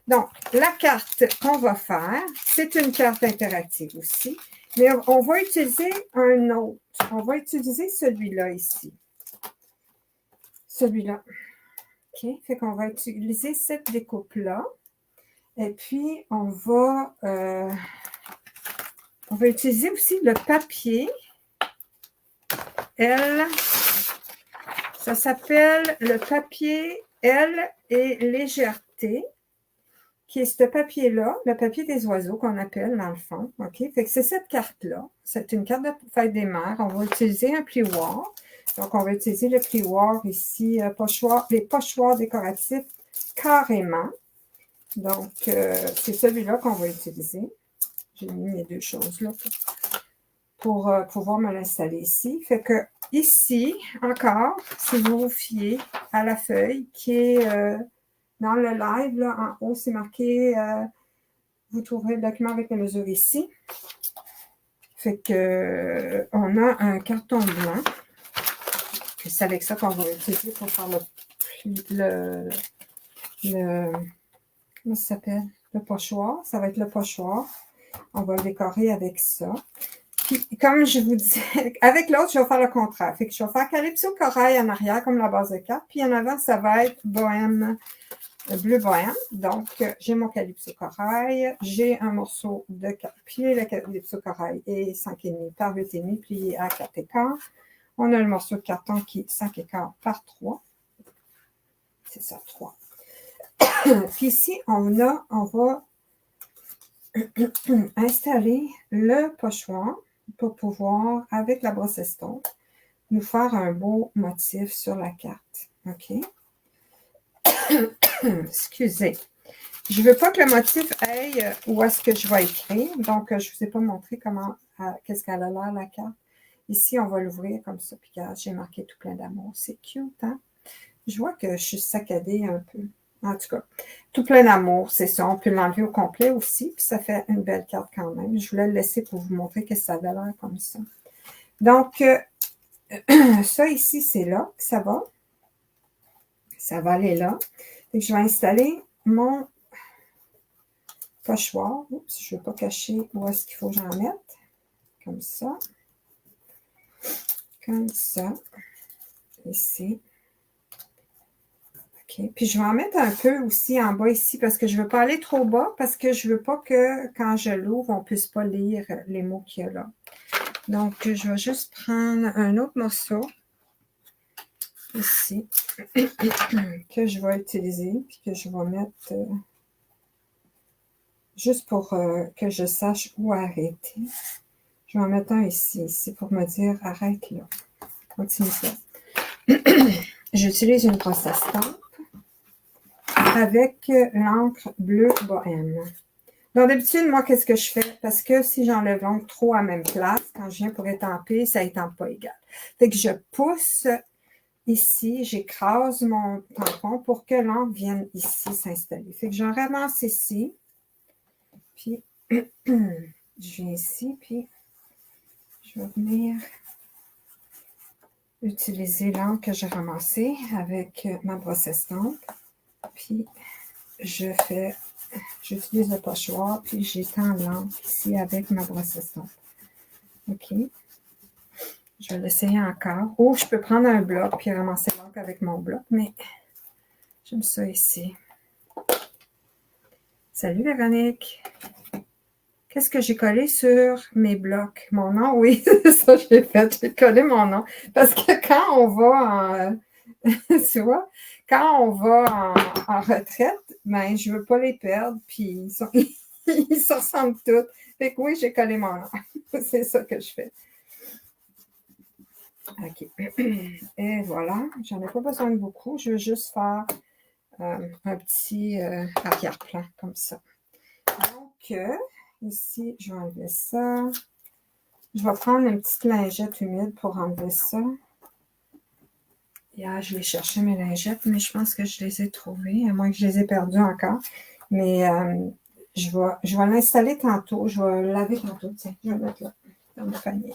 Donc, la carte qu'on va faire, c'est une carte interactive aussi, mais on va utiliser un autre. On va utiliser celui-là ici. Celui-là. OK? Fait qu'on va utiliser cette découpe-là. Et puis, on va utiliser aussi le papier. Ça s'appelle le papier L et légèreté, qui est ce papier-là, le papier des oiseaux qu'on appelle dans le fond. OK? Fait que c'est cette carte-là. C'est une carte de fête des mères. On va utiliser un plioir. Donc, on va utiliser le plioir ici, les pochoirs décoratifs carrément. Donc, c'est celui-là qu'on va utiliser. J'ai mis mes deux choses là pour pouvoir me l'installer ici. Fait que ici, encore, si vous vous fiez à la feuille qui est dans le live, là, en haut, c'est marqué, vous trouverez le document avec les mesures ici. Fait que on a un carton blanc. Puis c'est avec ça qu'on va utiliser pour faire comment ça s'appelle? Le pochoir. Ça va être le pochoir. On va le décorer avec ça. Puis, comme je vous disais, avec l'autre, je vais faire le contraire. Fait que je vais faire Calypso Corail en arrière, comme la base de carte. Puis en avant, ça va être Bohème, bleu bohème. Donc, j'ai mon Calypso Corail. J'ai un morceau de plié. Le Calypso Corail est 5,5 par 8,5, plié à 4 écarts. On a le morceau de carton qui est 5 écarts par 3. C'est ça, 3. Puis ici, on va installer le pochoir pour pouvoir, avec la brosse estompe, nous faire un beau motif sur la carte. OK? Excusez. Je ne veux pas que le motif aille où est-ce que je vais écrire. Donc, je ne vous ai pas montré qu'est-ce qu'elle a l'air, la carte. Ici, on va l'ouvrir comme ça. Puis, j'ai marqué tout plein d'amour. C'est cute, hein? Je vois que je suis saccadée un peu. En tout cas, tout plein d'amour, c'est ça. On peut l'enlever au complet aussi. Puis, ça fait une belle carte quand même. Je voulais le laisser pour vous montrer que ça avait l'air comme ça. Donc, ça ici, c'est là que ça va. Ça va aller là. Et je vais installer mon pochoir. Oups, je ne veux pas cacher où est-ce qu'il faut que j'en mette. Comme ça. Comme ça. Ici. OK. Puis, je vais en mettre un peu aussi en bas ici parce que je ne veux pas aller trop bas parce que je ne veux pas que quand je l'ouvre, on ne puisse pas lire les mots qu'il y a là. Donc, je vais juste prendre un autre morceau ici que je vais utiliser puis que je vais mettre juste pour que je sache où arrêter. Je vais en mettre un ici pour me dire arrête là. Continue ça. J'utilise une brosse à estompe avec l'encre bleu bohème. Donc, d'habitude, moi, qu'est-ce que je fais? Parce que si j'enlève l'encre trop à même place, quand je viens pour étamper, ça étampe pas égal. Fait que je pousse ici, j'écrase mon tampon pour que l'encre vienne ici s'installer. Fait que j'en ramasse ici. Puis, je viens ici, puis je vais venir utiliser l'encre que j'ai ramassée avec ma brosse estompe. Puis, j'utilise le pochoir, puis j'étends l'encre ici avec ma brosse estompe. OK. Je vais l'essayer encore. Ou je peux prendre un bloc puis ramasser l'encre avec mon bloc, mais j'aime ça ici. Salut Véronique! Qu'est-ce que j'ai collé sur mes blocs? Mon nom, oui, c'est ça que j'ai fait. J'ai collé mon nom. Parce que quand on va Tu vois, quand on va en retraite, ben, je ne veux pas les perdre, puis ils se ressemblent tous. Fait que oui, j'ai collé mon nom. C'est ça que je fais. OK. Et voilà, j'en ai pas besoin de beaucoup. Je veux juste faire un petit arrière-plan comme ça. Donc, ici, je vais enlever ça. Je vais prendre une petite lingette humide pour enlever ça. Hier, je vais chercher mes lingettes, mais je pense que je les ai trouvées, à moins que je les ai perdues encore. Mais je vais l'installer tantôt. Je vais le laver tantôt. Tiens, je vais le mettre là, dans le panier.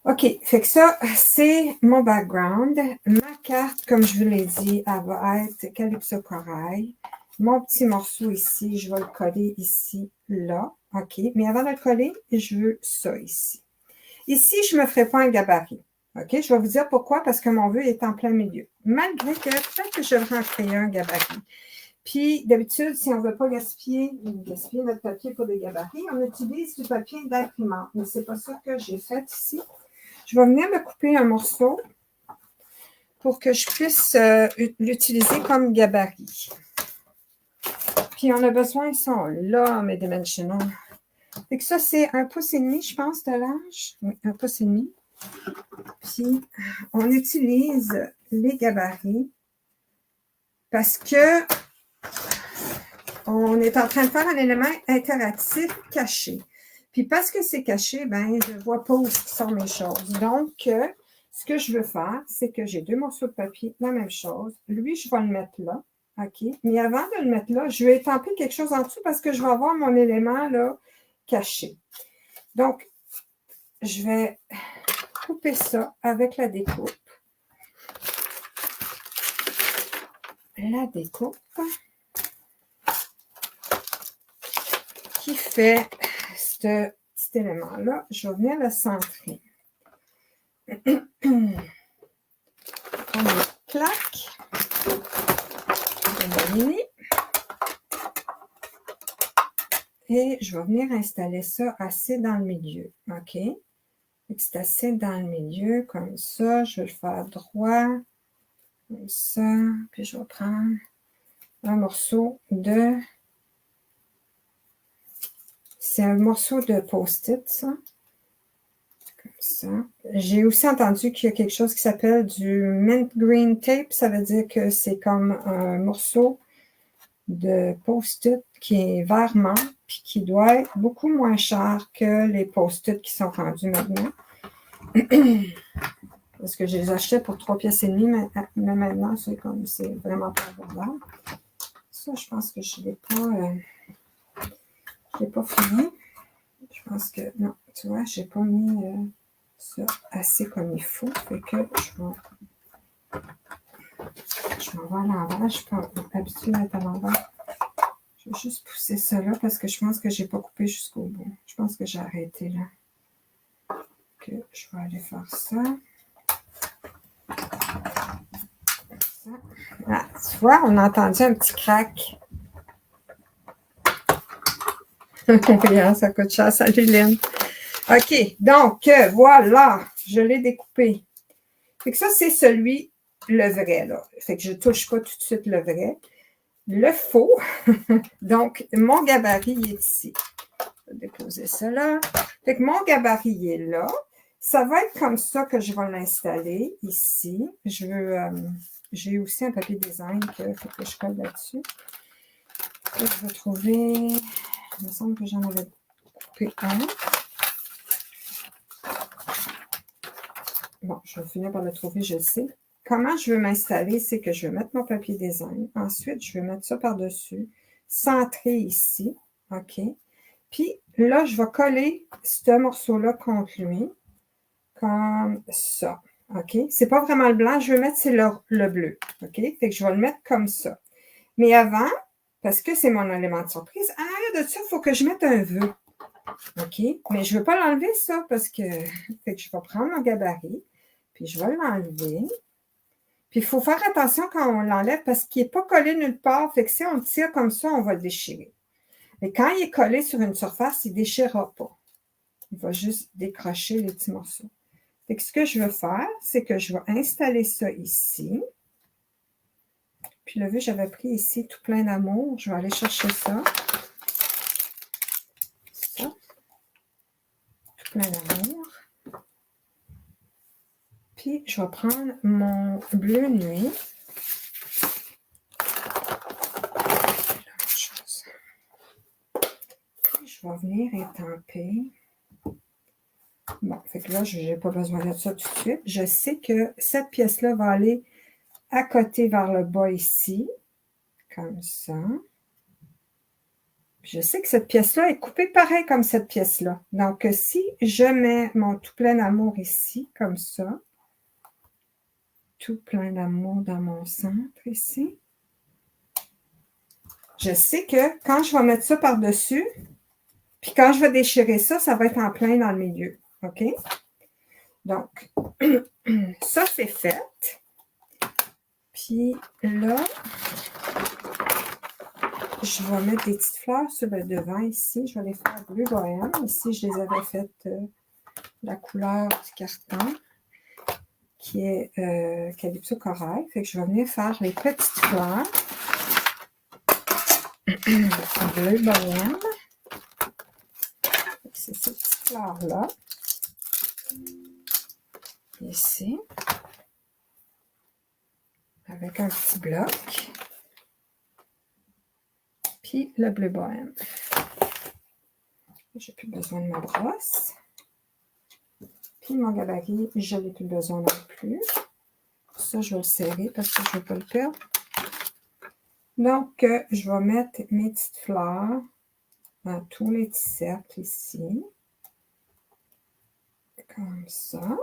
OK, fait que ça, c'est mon background. Ma carte, comme je vous l'ai dit, elle va être Calypso Corail. Mon petit morceau ici, je vais le coller ici, là. OK, mais avant de le coller, je veux ça ici. Ici, je ne me ferai pas un gabarit. OK, je vais vous dire pourquoi, parce que mon vœu est en plein milieu. Malgré que peut-être que je devrais en créer un gabarit. Puis, d'habitude, si on ne veut pas gaspiller notre papier pour des gabarits, on utilise du papier d'imprimante. Mais ce n'est pas ça que j'ai fait ici. Je vais venir me couper un morceau pour que je puisse l'utiliser comme gabarit. Puis, on a besoin, ils sont là, mes dimensionals. Fait que ça, c'est 1,5 pouce, je pense, de large. Oui, 1,5 pouce. Puis, on utilise les gabarits parce que on est en train de faire un élément interactif caché. Puis, parce que c'est caché, ben, je ne vois pas où sont mes choses. Donc, ce que je veux faire, c'est que j'ai 2 morceaux de papier, la même chose. Lui, je vais le mettre là. OK? Mais avant de le mettre là, je vais étamper quelque chose en dessous parce que je vais avoir mon élément là caché. Donc, je vais couper ça avec la découpe. La découpe qui fait ce petit élément-là. Je vais venir le centrer. On le claque. Et je vais venir installer ça assez dans le milieu. OK? C'est assez dans le milieu, comme ça. Je vais le faire droit. Comme ça. Puis je vais prendre un morceau de... C'est un morceau de post-it, ça. Comme ça. J'ai aussi entendu qu'il y a quelque chose qui s'appelle du mint green tape. Ça veut dire que c'est comme un morceau de post-it qui est vert menthe puis qui doit être beaucoup moins cher que les post-it qui sont rendus maintenant. Parce que je les achetais pour 3,5 pièces, mais maintenant, c'est vraiment pas abordable. Ça, je pense que je ne l'ai pas fini. Je pense que, non, tu vois, je n'ai pas mis ça assez comme il faut. Fait que je m'en vais à l'envers. Je ne suis pas habituée à être à l'envers. Je vais juste pousser ça là parce que je pense que je n'ai pas coupé jusqu'au bout. Je pense que j'ai arrêté là. Que je vais aller faire ça. Ah, tu vois, on a entendu un petit crack. Ça coûte cher, salut Lynn. OK, donc voilà, je l'ai découpé. Fait que ça, c'est celui, le vrai, là. Fait que je ne touche pas tout de suite le vrai. Le faux, donc mon gabarit est ici. Je vais déposer ça là. Fait que mon gabarit est là. Ça va être comme ça que je vais l'installer ici. J'ai aussi un papier design qu'il faut que je colle là-dessus. Je vais trouver, il me semble que j'en avais coupé un. Bon, je vais finir par le trouver, je sais. Comment je veux m'installer, c'est que je vais mettre mon papier design. Ensuite, je vais mettre ça par-dessus, centrer ici. OK. Puis là, je vais coller ce morceau-là contre lui, comme ça. OK? C'est pas vraiment le blanc, je vais mettre, c'est le bleu. OK? Fait que je vais le mettre comme ça. Mais avant, parce que c'est mon élément de surprise, en arrière de ça, il faut que je mette un vœu. OK? Mais je ne veux pas l'enlever, ça, parce que, fait que je vais prendre mon gabarit, puis je vais l'enlever. Puis il faut faire attention quand on l'enlève parce qu'il n'est pas collé nulle part. Fait que si on le tire comme ça, on va le déchirer. Mais quand il est collé sur une surface, il ne déchirera pas. Il va juste décrocher les petits morceaux. Fait que ce que je veux faire, c'est que je vais installer ça ici. Puis là, vu que j'avais pris ici tout plein d'amour, je vais aller chercher ça. Ça. Tout plein d'amour. Puis, je vais prendre mon bleu nuit. Puis, je vais venir étamper. Bon, fait que là, je n'ai pas besoin de ça tout de suite. Je sais que cette pièce-là va aller à côté vers le bas ici. Comme ça. Je sais que cette pièce-là est coupée pareil comme cette pièce-là. Donc, si je mets mon tout plein d'amour ici, comme ça, tout plein d'amour dans mon centre ici, je sais que quand je vais mettre ça par-dessus, puis quand je vais déchirer ça, ça va être en plein dans le milieu. OK? Donc, ça, c'est fait. Puis là, je vais mettre des petites fleurs sur le devant ici. Je vais les faire bleu bohème. Ici, je les avais faites la couleur du carton, qui est Calypso Corail. Fait que je vais venir faire les petites fleurs bleu bohème. C'est ces petites fleurs-là. Ici. Avec un petit bloc. Puis le bleu bohème. J'ai plus besoin de ma brosse. Puis mon gabarit, je n'ai plus besoin non plus. Ça, je vais le serrer parce que je ne veux pas le perdre. Donc, je vais mettre mes petites fleurs dans tous les petits cercles ici. Comme ça.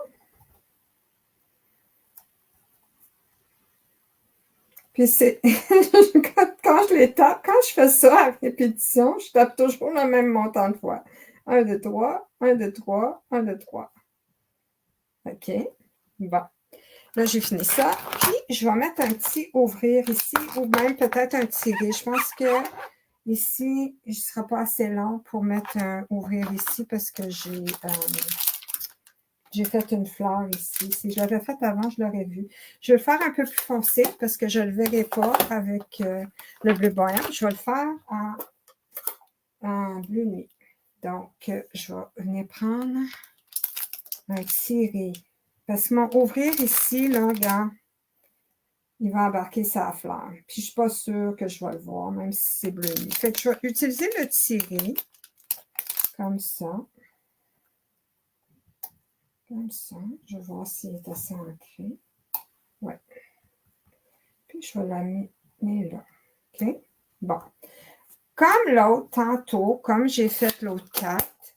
Puis c'est quand je les tape, quand je fais ça à répétition, je tape toujours le même montant de fois. 1, 2, 3, 1, 2, 3, 1, 2, 3. OK. Bon. Là, j'ai fini ça. Puis, je vais mettre un petit ouvrir ici ou même peut-être un tirer. Je pense que ici, il ne sera pas assez long pour mettre un ouvrir ici parce que j'ai fait une fleur ici. Si je l'avais fait avant, je l'aurais vu. Je vais le faire un peu plus foncé parce que je ne le verrai pas avec le bleu bohème. Je vais le faire en bleu nuit. Donc, je vais venir prendre un tirer. Parce que mon ouvrir ici, là, regarde, il va embarquer sa fleur. Puis, je ne suis pas sûre que je vais le voir, même si c'est bleu nuit. Fait que je vais utiliser le tirer comme ça. Comme ça. Je vais voir s'il est assez ancré. Ouais. Puis, je vais la mettre là. OK? Bon. Comme l'autre, tantôt, comme j'ai fait l'autre carte,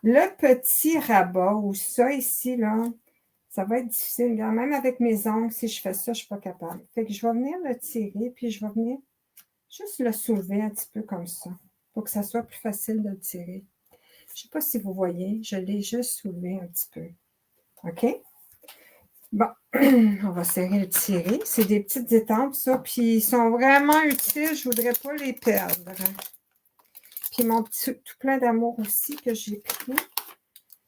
le petit rabat ou ça ici, là, ça va être difficile. Regarde, même avec mes ongles, si je fais ça, je ne suis pas capable. Fait que je vais venir le tirer, puis je vais venir juste le soulever un petit peu comme ça, pour que ça soit plus facile de le tirer. Je ne sais pas si vous voyez, je l'ai juste soulevé un petit peu. OK? Bon, on va serrer le tirer. C'est des petites étampes, ça, puis ils sont vraiment utiles. Je ne voudrais pas les perdre. Puis mon petit tout plein d'amour aussi que j'ai pris,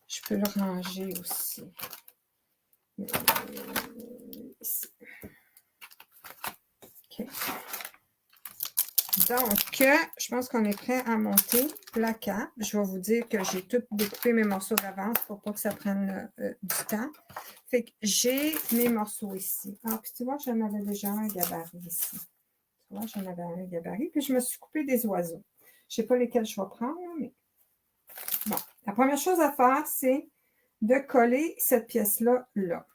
je peux le ranger aussi. Ici. OK. Donc, je pense qu'on est prêt à monter la cape. Je vais vous dire que j'ai tout découpé mes morceaux d'avance pour pas que ça prenne du temps. Fait que j'ai mes morceaux ici. Ah, puis tu vois, j'en avais déjà un gabarit ici. Tu vois, j'en avais un gabarit. Puis je me suis coupé des oiseaux. Je ne sais pas lesquels je vais prendre, mais bon. La première chose à faire, c'est de coller cette pièce-là là.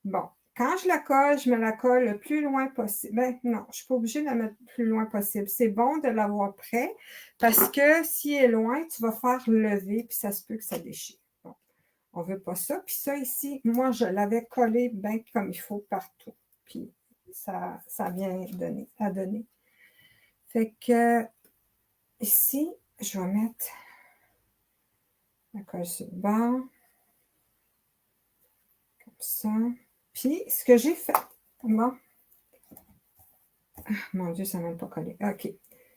Bon. Quand je la colle, je me la colle le plus loin possible. Ben non, je ne suis pas obligée de la mettre le plus loin possible. C'est bon de l'avoir prêt parce que si elle est loin, tu vas faire lever puis ça se peut que ça déchire. Bon, on ne veut pas ça. Puis ça ici, moi, je l'avais collé bien comme il faut partout. Puis ça vient à donner. Fait que ici, je vais mettre la colle sur le bord. Comme ça. Puis, ce que j'ai fait, bon, mon Dieu, ça ne m'a pas collé. OK.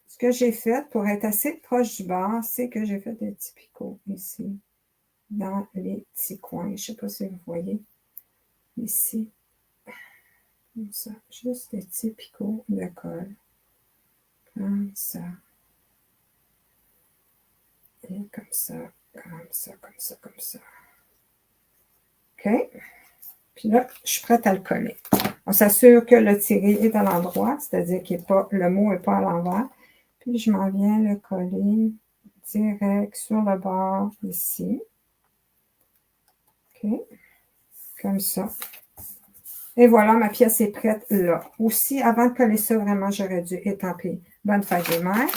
Ce que j'ai fait pour être assez proche du bord, c'est que j'ai fait des petits picots ici. dans les petits coins. Je ne sais pas si vous voyez ici. Comme ça. Juste des petits picots de colle. Comme ça. Et comme ça, comme ça, comme ça, comme ça. OK? Puis là, je suis prête à le coller. On s'assure que le tiré est à l'endroit, c'est-à-dire que le mot n'est pas à l'envers. Puis je m'en viens le coller direct sur le bord ici. OK? Comme ça. Et voilà, ma pièce est prête là. Aussi, avant de coller ça, vraiment, j'aurais dû étamper Bonne fête des mères.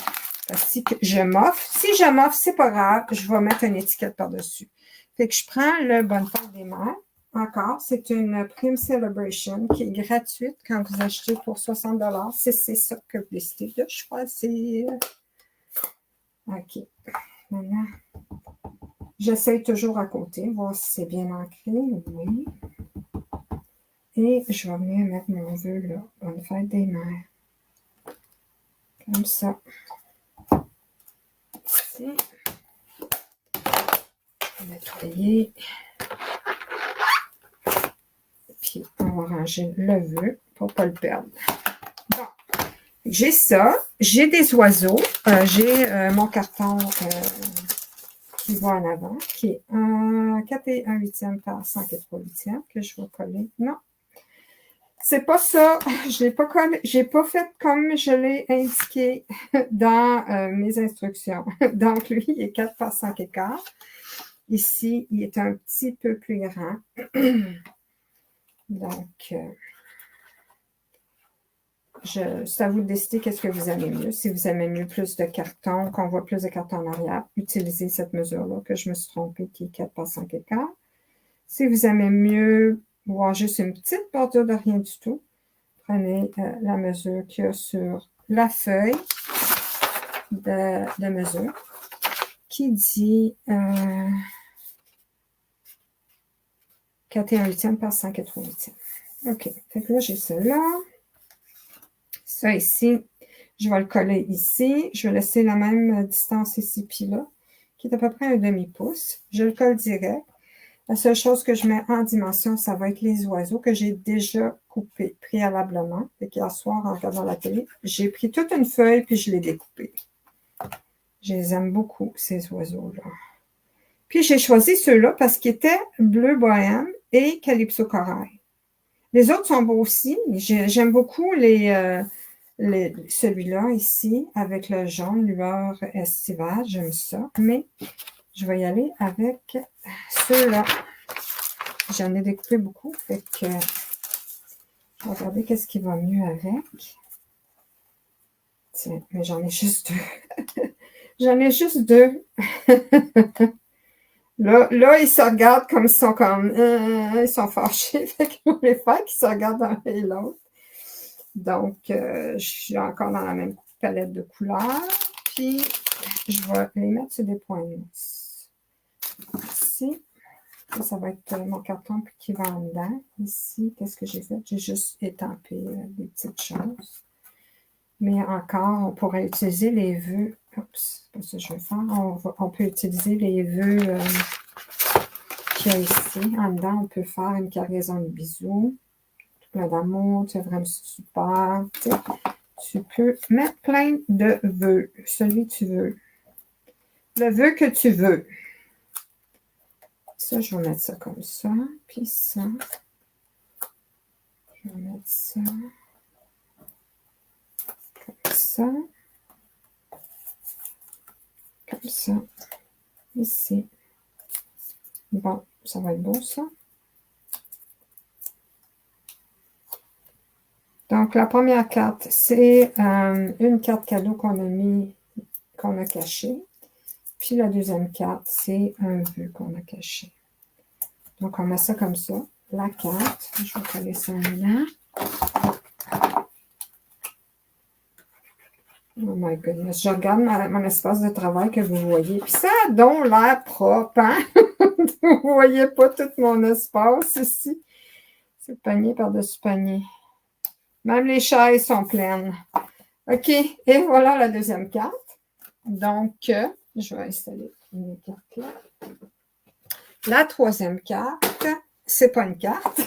Si je m'offre, c'est pas grave, je vais mettre une étiquette par-dessus. Fait que je prends le Bonne fête des mères. Encore, c'est une Prime Celebration qui est gratuite quand vous achetez pour 60 $. C'est ça que vous décidez de choisir. OK. Maintenant, j'essaie toujours à côté, voir si c'est bien ancré. Oui. Et je vais venir mettre mon vœu là. Bonne fête des mères. Comme ça. Ici. Nettoyer. Puis, on va ranger le vœu pour ne pas le perdre. Bon. J'ai ça. J'ai des oiseaux. J'ai mon carton qui va en avant, qui est un 4 et 1 huitième par 5 et 3 huitièmes que je vais coller. Non. C'est pas ça. Je l'ai pas collé. J'ai pas fait comme je l'ai indiqué dans mes instructions. Donc, lui, il est 4 par 5 et quart. Ici, il est un petit peu plus grand. Donc, c'est à vous de décider qu'est-ce que vous aimez mieux. Si vous aimez mieux plus de carton, qu'on voit plus de carton en arrière, utilisez cette mesure-là que je me suis trompée, qui est 4 par 5 et quart. Si vous aimez mieux voir juste une petite bordure de rien du tout, prenez la mesure qu'il y a sur la feuille de mesure qui dit 4 et 1 huitième par 5 et 3 huitièmes. OK. Fait que là, j'ai cela. Ça ici, je vais le coller ici. Je vais laisser la même distance ici puis là, qui est à peu près un demi-pouce. Je le colle direct. La seule chose que je mets en dimension, ça va être les oiseaux que j'ai déjà coupés préalablement. Fait qu'hier soir, en regardant la télé, j'ai pris toute une feuille puis je l'ai découpée. Je les aime beaucoup, ces oiseaux-là. Puis j'ai choisi ceux-là parce qu'ils étaient bleu bohème et calypso corail. Les autres sont beaux aussi, mais j'aime beaucoup celui-là ici avec le jaune lueur estivale. J'aime ça, mais je vais y aller avec ceux-là. J'en ai découpé beaucoup, fait que je vais regarder qu'est-ce qui va mieux avec. Tiens, mais j'en ai juste deux. J'en ai juste deux. Là, ils se regardent comme ils sont ils sont fâchés. Fait qu'ils vont les faire qu'ils se regardent l'un et l'autre. Donc, je suis encore dans la même palette de couleurs. Puis, je vais les mettre sur des points mousse. Ici, ça va être mon carton qui va en dedans. Ici, qu'est-ce que j'ai fait? J'ai juste étampé des petites choses. Mais encore, on pourrait utiliser les vœux. Oups, c'est pas ça que je vais faire. On peut utiliser les vœux qu'il y a ici. En dedans, on peut faire une cargaison de bisous. Plein d'amour, c'est vraiment super. Tu peux mettre plein de vœux. Celui que tu veux. Le vœu que tu veux. Ça, je vais mettre ça comme ça. Puis ça. Je vais mettre ça. Comme ça. Comme ça. Ici. Bon, ça va être beau, ça. Donc, la première carte, c'est une carte cadeau qu'on a cachée. Puis la deuxième carte, c'est un vœu qu'on a caché. Donc, on met ça comme ça. La carte, je vais coller ça en dedans. Oh my goodness, je regarde mon espace de travail que vous voyez. Puis ça a donc l'air propre, hein? Vous ne voyez pas tout mon espace ici. C'est panier par-dessus panier. Même les chaises sont pleines. OK, et voilà la deuxième carte. Donc, je vais installer une carte là. La troisième carte, c'est pas une carte,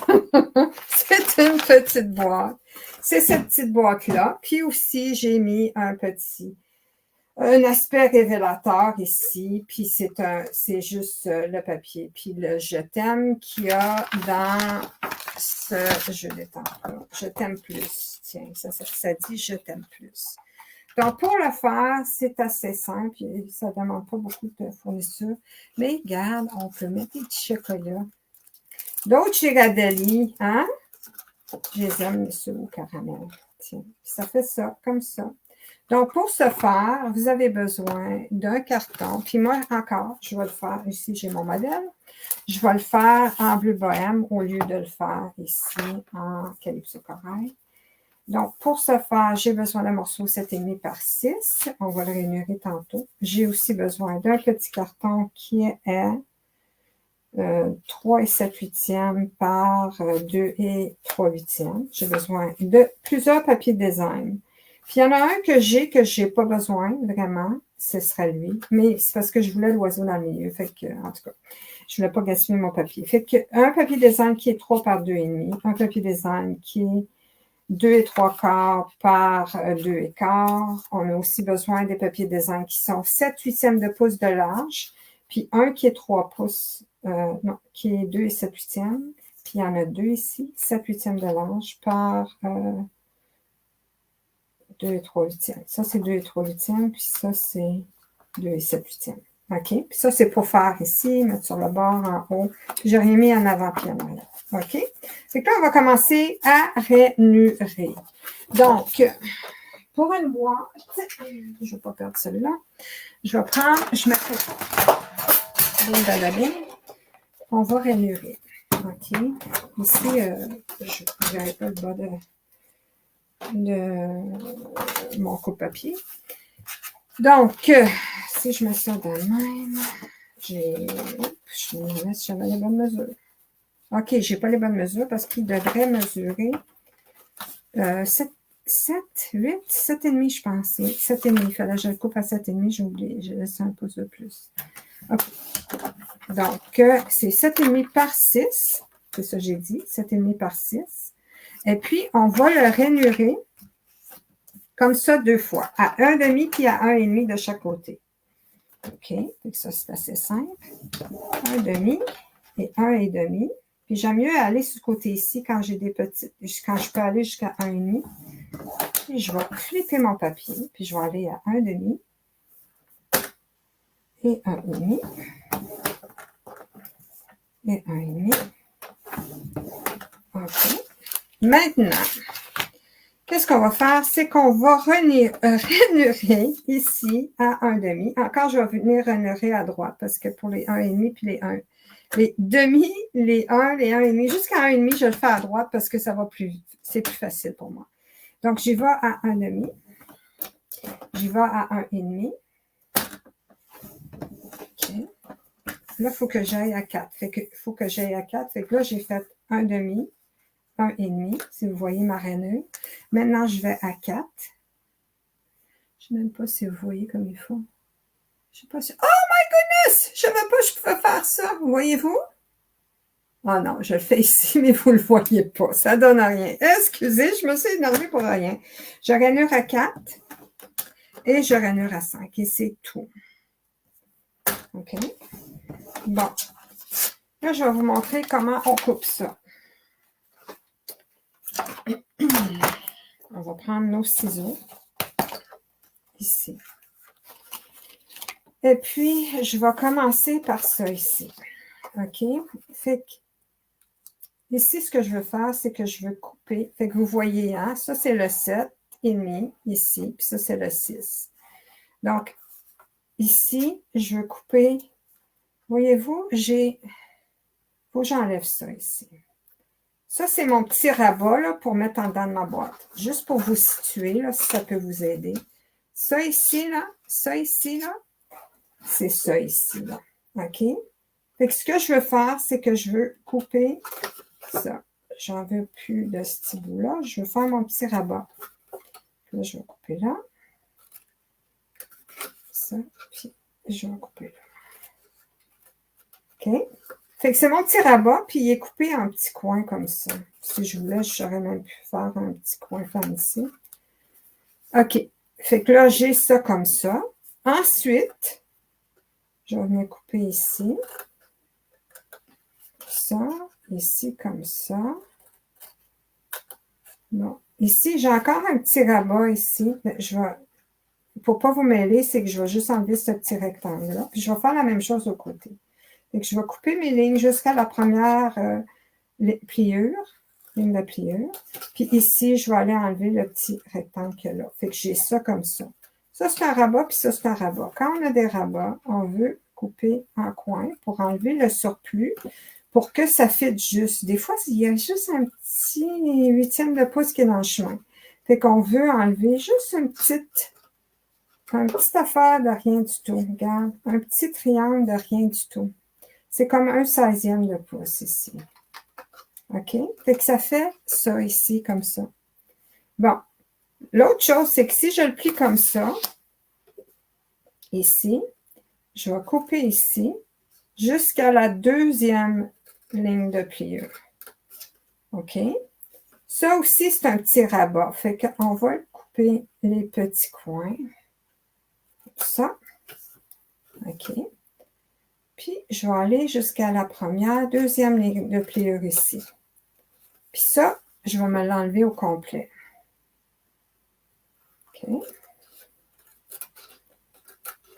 c'est une petite boîte. C'est cette petite boîte-là. Puis aussi, j'ai mis un aspect révélateur ici. Puis c'est juste le papier. Puis le je t'aime qu'il y a dans ce jeu d'étampe-là. Je t'aime plus. Tiens, ça dit je t'aime plus. Donc, pour le faire, c'est assez simple. Ça ne demande pas beaucoup de fourniture. Mais regarde, on peut mettre des petits chocolats. D'autres Ghirardelli, hein? Je les aime, ceux au caramel. Tiens, ça fait ça, comme ça. Donc, pour ce faire, vous avez besoin d'un carton. Puis moi, encore, je vais le faire. Ici, j'ai mon modèle. Je vais le faire en bleu bohème au lieu de le faire ici en calypso corail. Donc, pour ce faire, j'ai besoin d'un morceau 7,5 par 6. On va le réunir tantôt. J'ai aussi besoin d'un petit carton qui est 3 et 7 huitièmes par 2 et 3 huitièmes. J'ai besoin de plusieurs papiers de design. Puis, il y en a un que j'ai pas besoin, vraiment. Ce serait lui. Mais c'est parce que je voulais l'oiseau dans le milieu. Fait que, en tout cas, je voulais pas gaspiller mon papier. Fait que, un papier design qui est 3 par 2,5. Un papier design qui est 2 et 3 quarts par 2 et quart. On a aussi besoin des papiers design qui sont 7 huitièmes de pouce de large, puis un qui est 3 pouces, non, qui est 2 et 7 huitièmes. Puis il y en a deux ici, 7 huitièmes de large par 2 et 3 huitièmes. Ça, c'est 2 et 3 huitièmes, puis ça, c'est 2 et 7 huitièmes. OK? Puis ça, c'est pour faire ici, mettre sur le bord en haut. J'ai rien mis en avant puis en arrière. OK? C'est que là, on va commencer à rainurer. Donc, pour une boîte, je ne vais pas perdre celui-là. Je vais prendre, je mettrai une balabine. On va rainurer. OK? Ici, je n'avais pas le bas de mon coupe-papier. Donc, si je mets ça dans le même, je me mets si j'avais les bonnes mesures. OK, je n'ai pas les bonnes mesures parce qu'il devrait mesurer 7, 8, 7,5, je pense. 7,5. Il fallait que je le coupe à 7,5. J'ai oublié. J'ai laissé un pouce de plus. OK. Donc, c'est 7,5 par 6. C'est ça que j'ai dit. 7,5 par 6. Et puis, on va le rainurer comme ça 2 fois. À 1,5 puis à 1,5 de chaque côté. OK. Donc, ça, c'est assez simple. 1,5 et 1,5. Puis j'aime mieux aller sur le côté ici quand j'ai des petites, quand je peux aller jusqu'à 1,5. Puis je vais flipper mon papier, puis je vais aller à 1,5 et 1,5 et 1,5. OK. Maintenant, qu'est-ce qu'on va faire? C'est qu'on va rainurer ici à 1,5. Encore, je vais venir rainurer à droite parce que pour les 1,5 puis les demi, les 1, les 1,5, jusqu'à 1,5, je le fais à droite parce que ça va plus vite. C'est plus facile pour moi. Donc, j'y vais à 1,5. J'y vais à 1,5. OK. Là, il faut que j'aille à 4. Fait que, il faut que j'aille à 4. Fait que là, j'ai fait 1,5, 1,5, si vous voyez ma rainure. Maintenant, je vais à 4. Je ne sais même pas si vous voyez comme il faut. Je sais pas si... Oh my goodness! Je ne savais pas que je pouvais faire ça. Voyez-vous? Ah non, je le fais ici, mais vous ne le voyez pas. Ça donne rien. Excusez, je me suis énervée pour rien. Je rainure à 4 et je rainure à 5. Et c'est tout. OK? Bon. Là, je vais vous montrer comment on coupe ça. On va prendre nos ciseaux. Ici. Et puis, je vais commencer par ça ici. OK? Fait que, ici, ce que je veux faire, c'est que je veux couper. Fait que vous voyez, hein? Ça, c'est le 7,5 ici. Puis ça, c'est le 6. Donc, ici, je veux couper. Voyez-vous, faut que j'enlève ça ici. Ça, c'est mon petit rabat là, pour mettre en dedans de ma boîte. Juste pour vous situer, là, si ça peut vous aider. Ça ici, là, c'est ça ici, là. OK? Fait que ce que je veux faire, c'est que je veux couper ça. J'en veux plus de ce petit bout-là. Je veux faire mon petit rabat. Là, je vais couper là. Ça, puis je vais couper là. OK? Fait que c'est mon petit rabat, puis il est coupé en petits coins comme ça. Si je voulais, j'aurais même pu faire un petit coin fancy. OK. Fait que là, j'ai ça comme ça. Ensuite, je vais venir couper ici. Ça, ici comme ça. Bon. Ici, j'ai encore un petit rabat ici. Je vais, pour ne pas vous mêler, c'est que je vais juste enlever ce petit rectangle-là. Puis je vais faire la même chose au côté. Fait que je vais couper mes lignes jusqu'à la première pliure, ligne de pliure. Puis ici, je vais aller enlever le petit rectangle qu'il y a là. Fait que j'ai ça comme ça. Ça, c'est un rabat, puis ça, c'est un rabat. Quand on a des rabats, on veut couper en coin pour enlever le surplus, pour que ça fitte juste. Des fois, il y a juste un petit huitième de pouce qui est dans le chemin. Fait qu'on veut enlever juste une petite affaire de rien du tout. Regarde, un petit triangle de rien du tout. C'est comme un 16e de pouce ici. OK? Fait que ça fait ça ici, comme ça. Bon. L'autre chose, c'est que si je le plie comme ça, ici, je vais couper ici, jusqu'à la deuxième ligne de pliure. OK? Ça aussi, c'est un petit rabat. Fait qu'on va couper les petits coins. Comme ça. OK? Puis, je vais aller jusqu'à la deuxième ligne de pliure ici. Puis ça, je vais me l'enlever au complet. OK?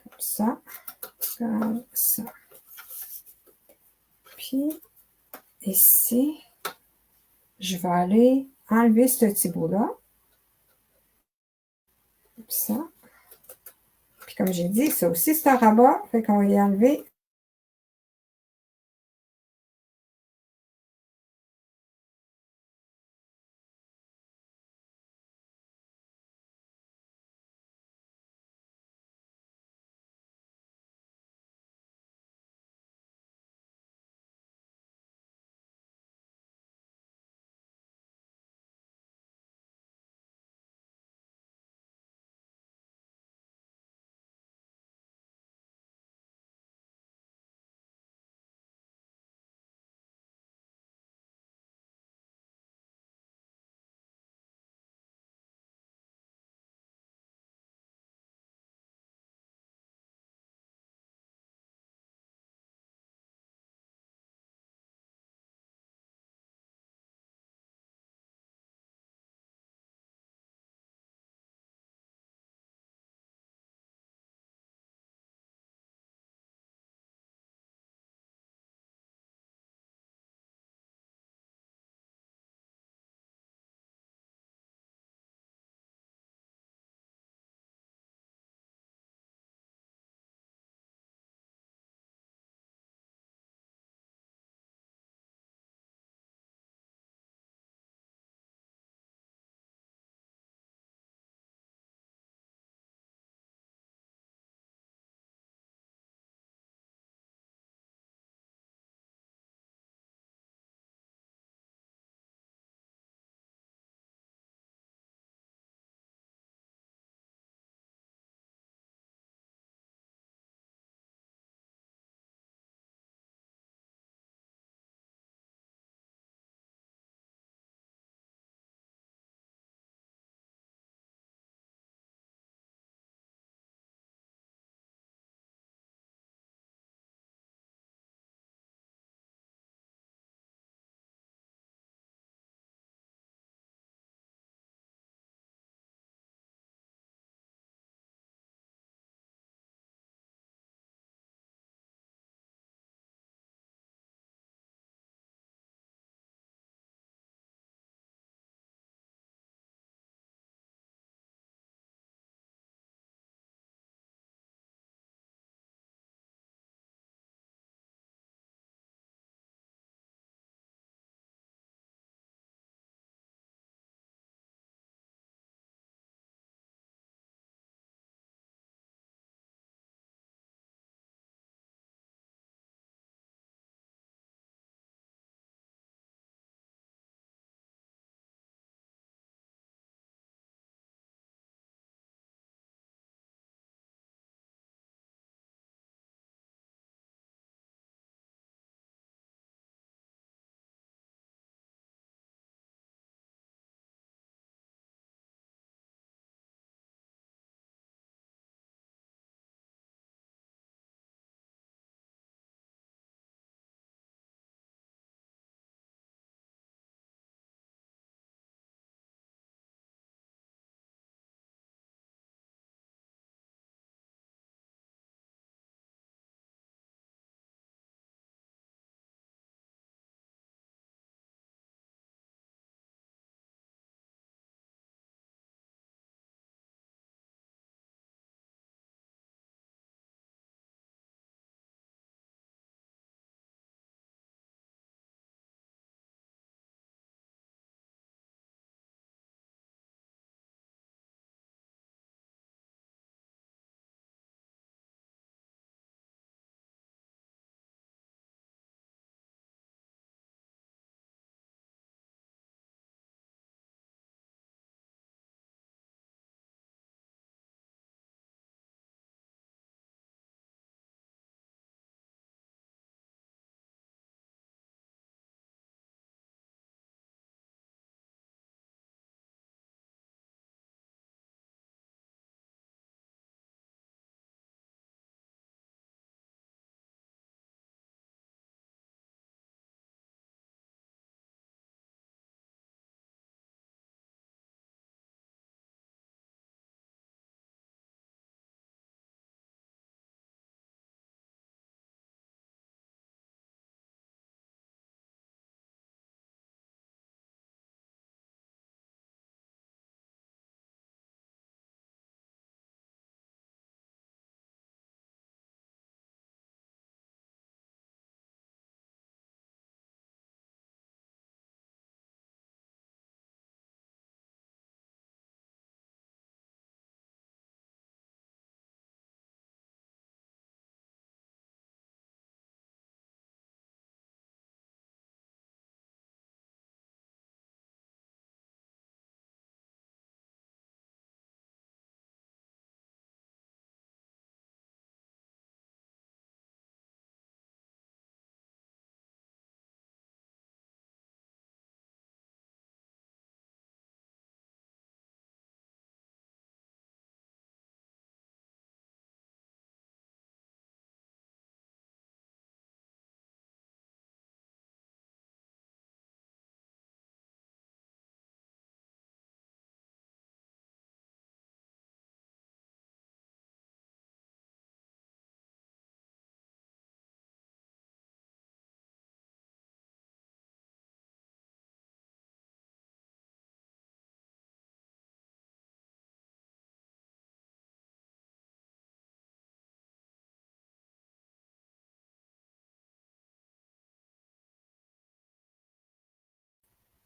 Comme ça. Comme ça. Puis, ici, je vais aller enlever ce petit bout-là. Comme ça. Puis comme j'ai dit, ça aussi, c'est un rabat. Fait qu'on va y enlever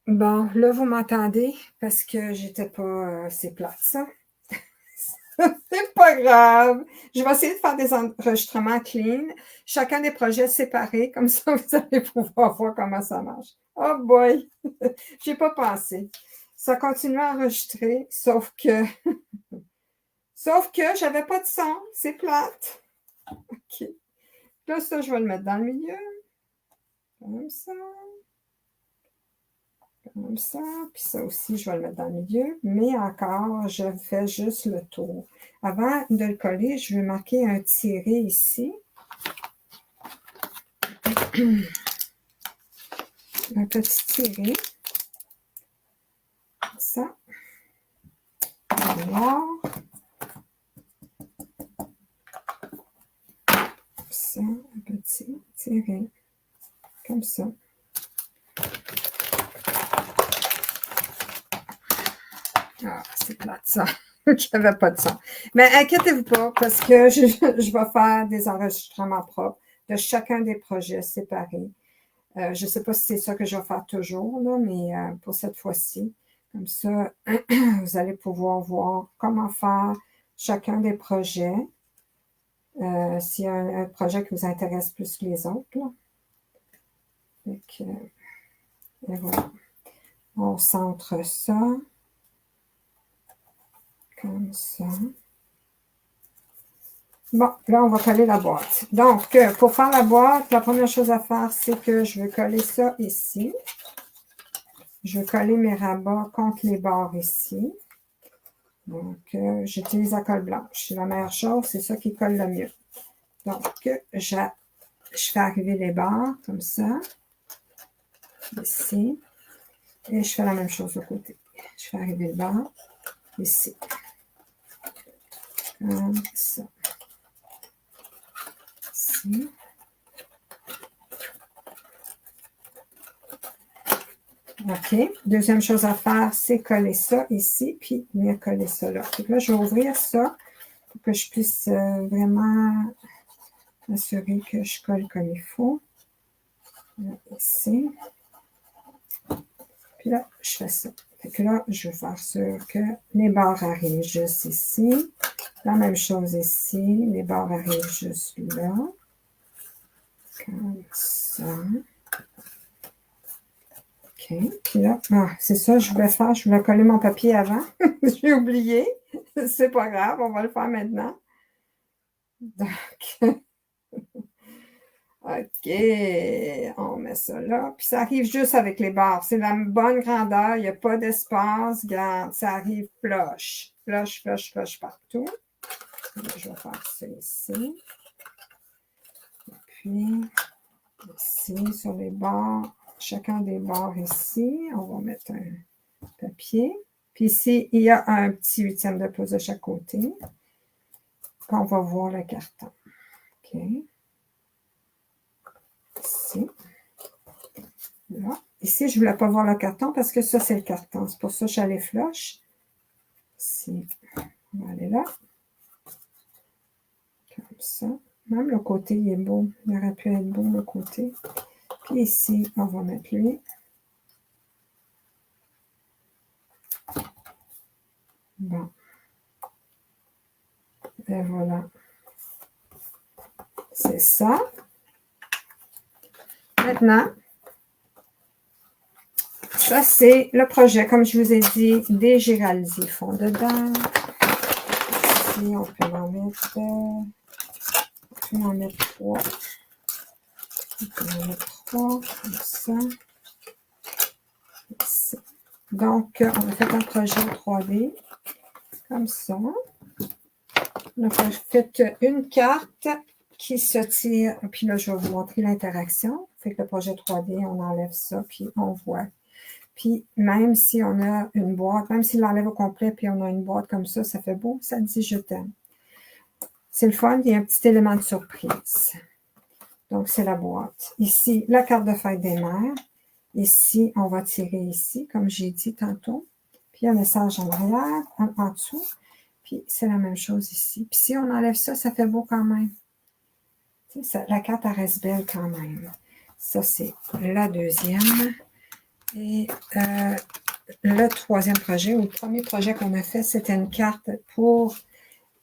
Bon, là, vous m'entendez parce que j'étais pas... c'est plate, ça. C'est pas grave. Je vais essayer de faire des enregistrements clean. Chacun des projets séparés. Comme ça, vous allez pouvoir voir comment ça marche. Oh boy! J'ai pas pensé. Ça continue à enregistrer, sauf que... Sauf que j'avais pas de son. C'est plate. OK. Là, ça, je vais le mettre dans le milieu. Comme ça. Comme ça. Puis ça aussi, je vais le mettre dans le milieu. Mais encore, je fais juste le tour. Avant de le coller, je vais marquer un tiré ici. Un petit tiré. Comme ça. Noir. Ça, un petit tiré. Comme ça. Ah, c'est plate, ça. Je n'avais pas de son. Mais inquiétez-vous pas, parce que je vais faire des enregistrements propres de chacun des projets séparés. Je ne sais pas si c'est ça que je vais faire toujours, là, mais pour cette fois-ci, comme ça, vous allez pouvoir voir comment faire chacun des projets. S'il y a un projet qui vous intéresse plus que les autres. Là. Donc, et voilà. On centre ça. Comme ça. Bon, là, on va coller la boîte. Donc, pour faire la boîte, la première chose à faire, c'est que je vais coller ça ici. Je vais coller mes rabats contre les bords ici. Donc, j'utilise la colle blanche. C'est la meilleure chose, c'est ça qui colle le mieux. Donc, je fais arriver les bords comme ça. Ici. Et je fais la même chose de côté. Je fais arriver le bord ici. Comme ça. Ici. OK. Deuxième chose à faire, c'est coller ça ici, puis venir coller ça là. Donc là, je vais ouvrir ça pour que je puisse vraiment m'assurer que je colle comme il faut. Là, ici. Puis là, je fais ça. Fait que là, je vais faire sûr que les bords arrivent juste ici. La même chose ici. Les bords arrivent juste là. Comme ça. OK. Puis là, c'est ça, je voulais faire. Je voulais coller mon papier avant. J'ai oublié. C'est pas grave, on va le faire maintenant. Donc, OK. On met ça là. Puis ça arrive juste avec les barres. C'est la bonne grandeur. Il n'y a pas d'espace. Regarde, ça arrive flush. Flush, flush, flush partout. Je vais faire ça ici. Et puis, ici, sur les bords, chacun des bords ici, on va mettre un papier. Puis ici, il y a un petit 8e de pouce de chaque côté. Puis on va voir le carton. OK. Ici. Là. Ici, je ne voulais pas voir le carton parce que ça, c'est le carton. C'est pour ça que je suis allée flush. Ici, on va aller là. Comme ça. Même le côté, il est beau. Il aurait pu être beau, le côté. Puis ici, on va mettre lui. Bon. Et voilà. C'est ça. Maintenant, ça, c'est le projet. Comme je vous ai dit, des Giraldi font dedans. Ici, on peut en mettre... on peut en mettre 3. On peut en mettre 3, comme ça. Ici. Donc, on a fait un projet 3D, comme ça. On a fait une carte qui se tire, puis là, je vais vous montrer l'interaction. Fait que le projet 3D, on enlève ça, puis on voit. Puis, même si on a une boîte, même s'il l'enlève au complet, puis on a une boîte comme ça fait beau, ça dit « je t'aime ». C'est le fun, il y a un petit élément de surprise. Donc, c'est la boîte. Ici, la carte de fête des mères. Ici, on va tirer ici, comme j'ai dit tantôt. Puis, un message en arrière, en dessous. Puis, c'est la même chose ici. Puis, si on enlève ça, ça fait beau quand même. Ça, la carte, elle reste belle quand même. Ça, c'est la deuxième. Et le troisième projet, ou le premier projet qu'on a fait, c'était une carte pour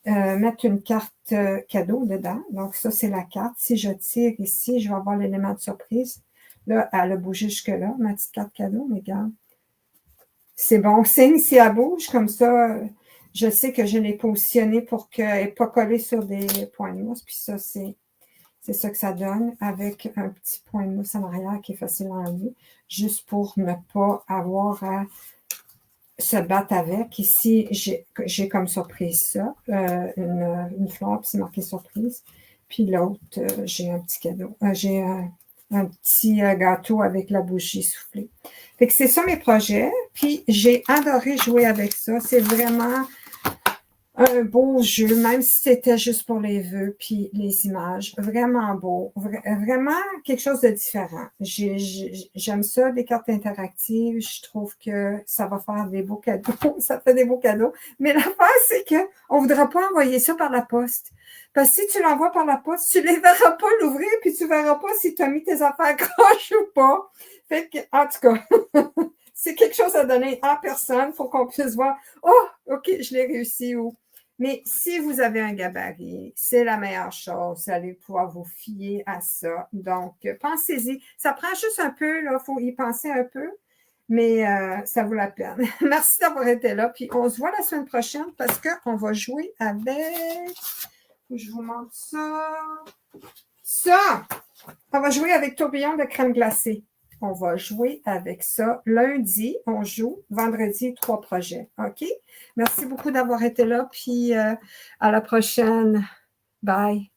mettre une carte cadeau dedans. Donc, ça, c'est la carte. Si je tire ici, je vais avoir l'élément de surprise. Là, elle a bougé jusque-là, ma petite carte cadeau, mais regarde. C'est bon signe si elle bouge. Comme ça, je sais que je l'ai positionnée pour qu'elle n'est pas collée sur des points de mousse. Puis ça, c'est ça que ça donne avec un petit point de mousse en arrière qui est facile à enlever, juste pour ne pas avoir à se battre avec. Ici, j'ai comme surprise ça, une fleur, puis c'est marqué surprise. Puis l'autre, j'ai un petit cadeau. J'ai un petit gâteau avec la bougie soufflée. Fait que c'est ça mes projets. Puis j'ai adoré jouer avec ça. C'est vraiment un beau jeu, même si c'était juste pour les vœux puis les images. Vraiment beau. Vraiment quelque chose de différent. J'aime ça, des cartes interactives. Je trouve que ça va faire des beaux cadeaux. Ça fait des beaux cadeaux. Mais l'affaire, c'est qu'on ne voudra pas envoyer ça par la poste. Parce que si tu l'envoies par la poste, tu ne les verras pas l'ouvrir puis tu ne verras pas si tu as mis tes affaires croches ou pas. Fait que, en tout cas, c'est quelque chose à donner en personne pour qu'on puisse voir, oh, OK, je l'ai réussi ou. Mais si vous avez un gabarit, c'est la meilleure chose. Vous allez pouvoir vous fier à ça. Donc, pensez-y. Ça prend juste un peu, là, il faut y penser un peu, mais ça vaut la peine. Merci d'avoir été là. Puis, on se voit la semaine prochaine parce qu'on va jouer avec... Faut que je vous montre ça. Ça! On va jouer avec tourbillon de crème glacée. On va jouer avec ça. Lundi, on joue. Vendredi, 3 projets. OK? Merci beaucoup d'avoir été là. Puis à la prochaine. Bye.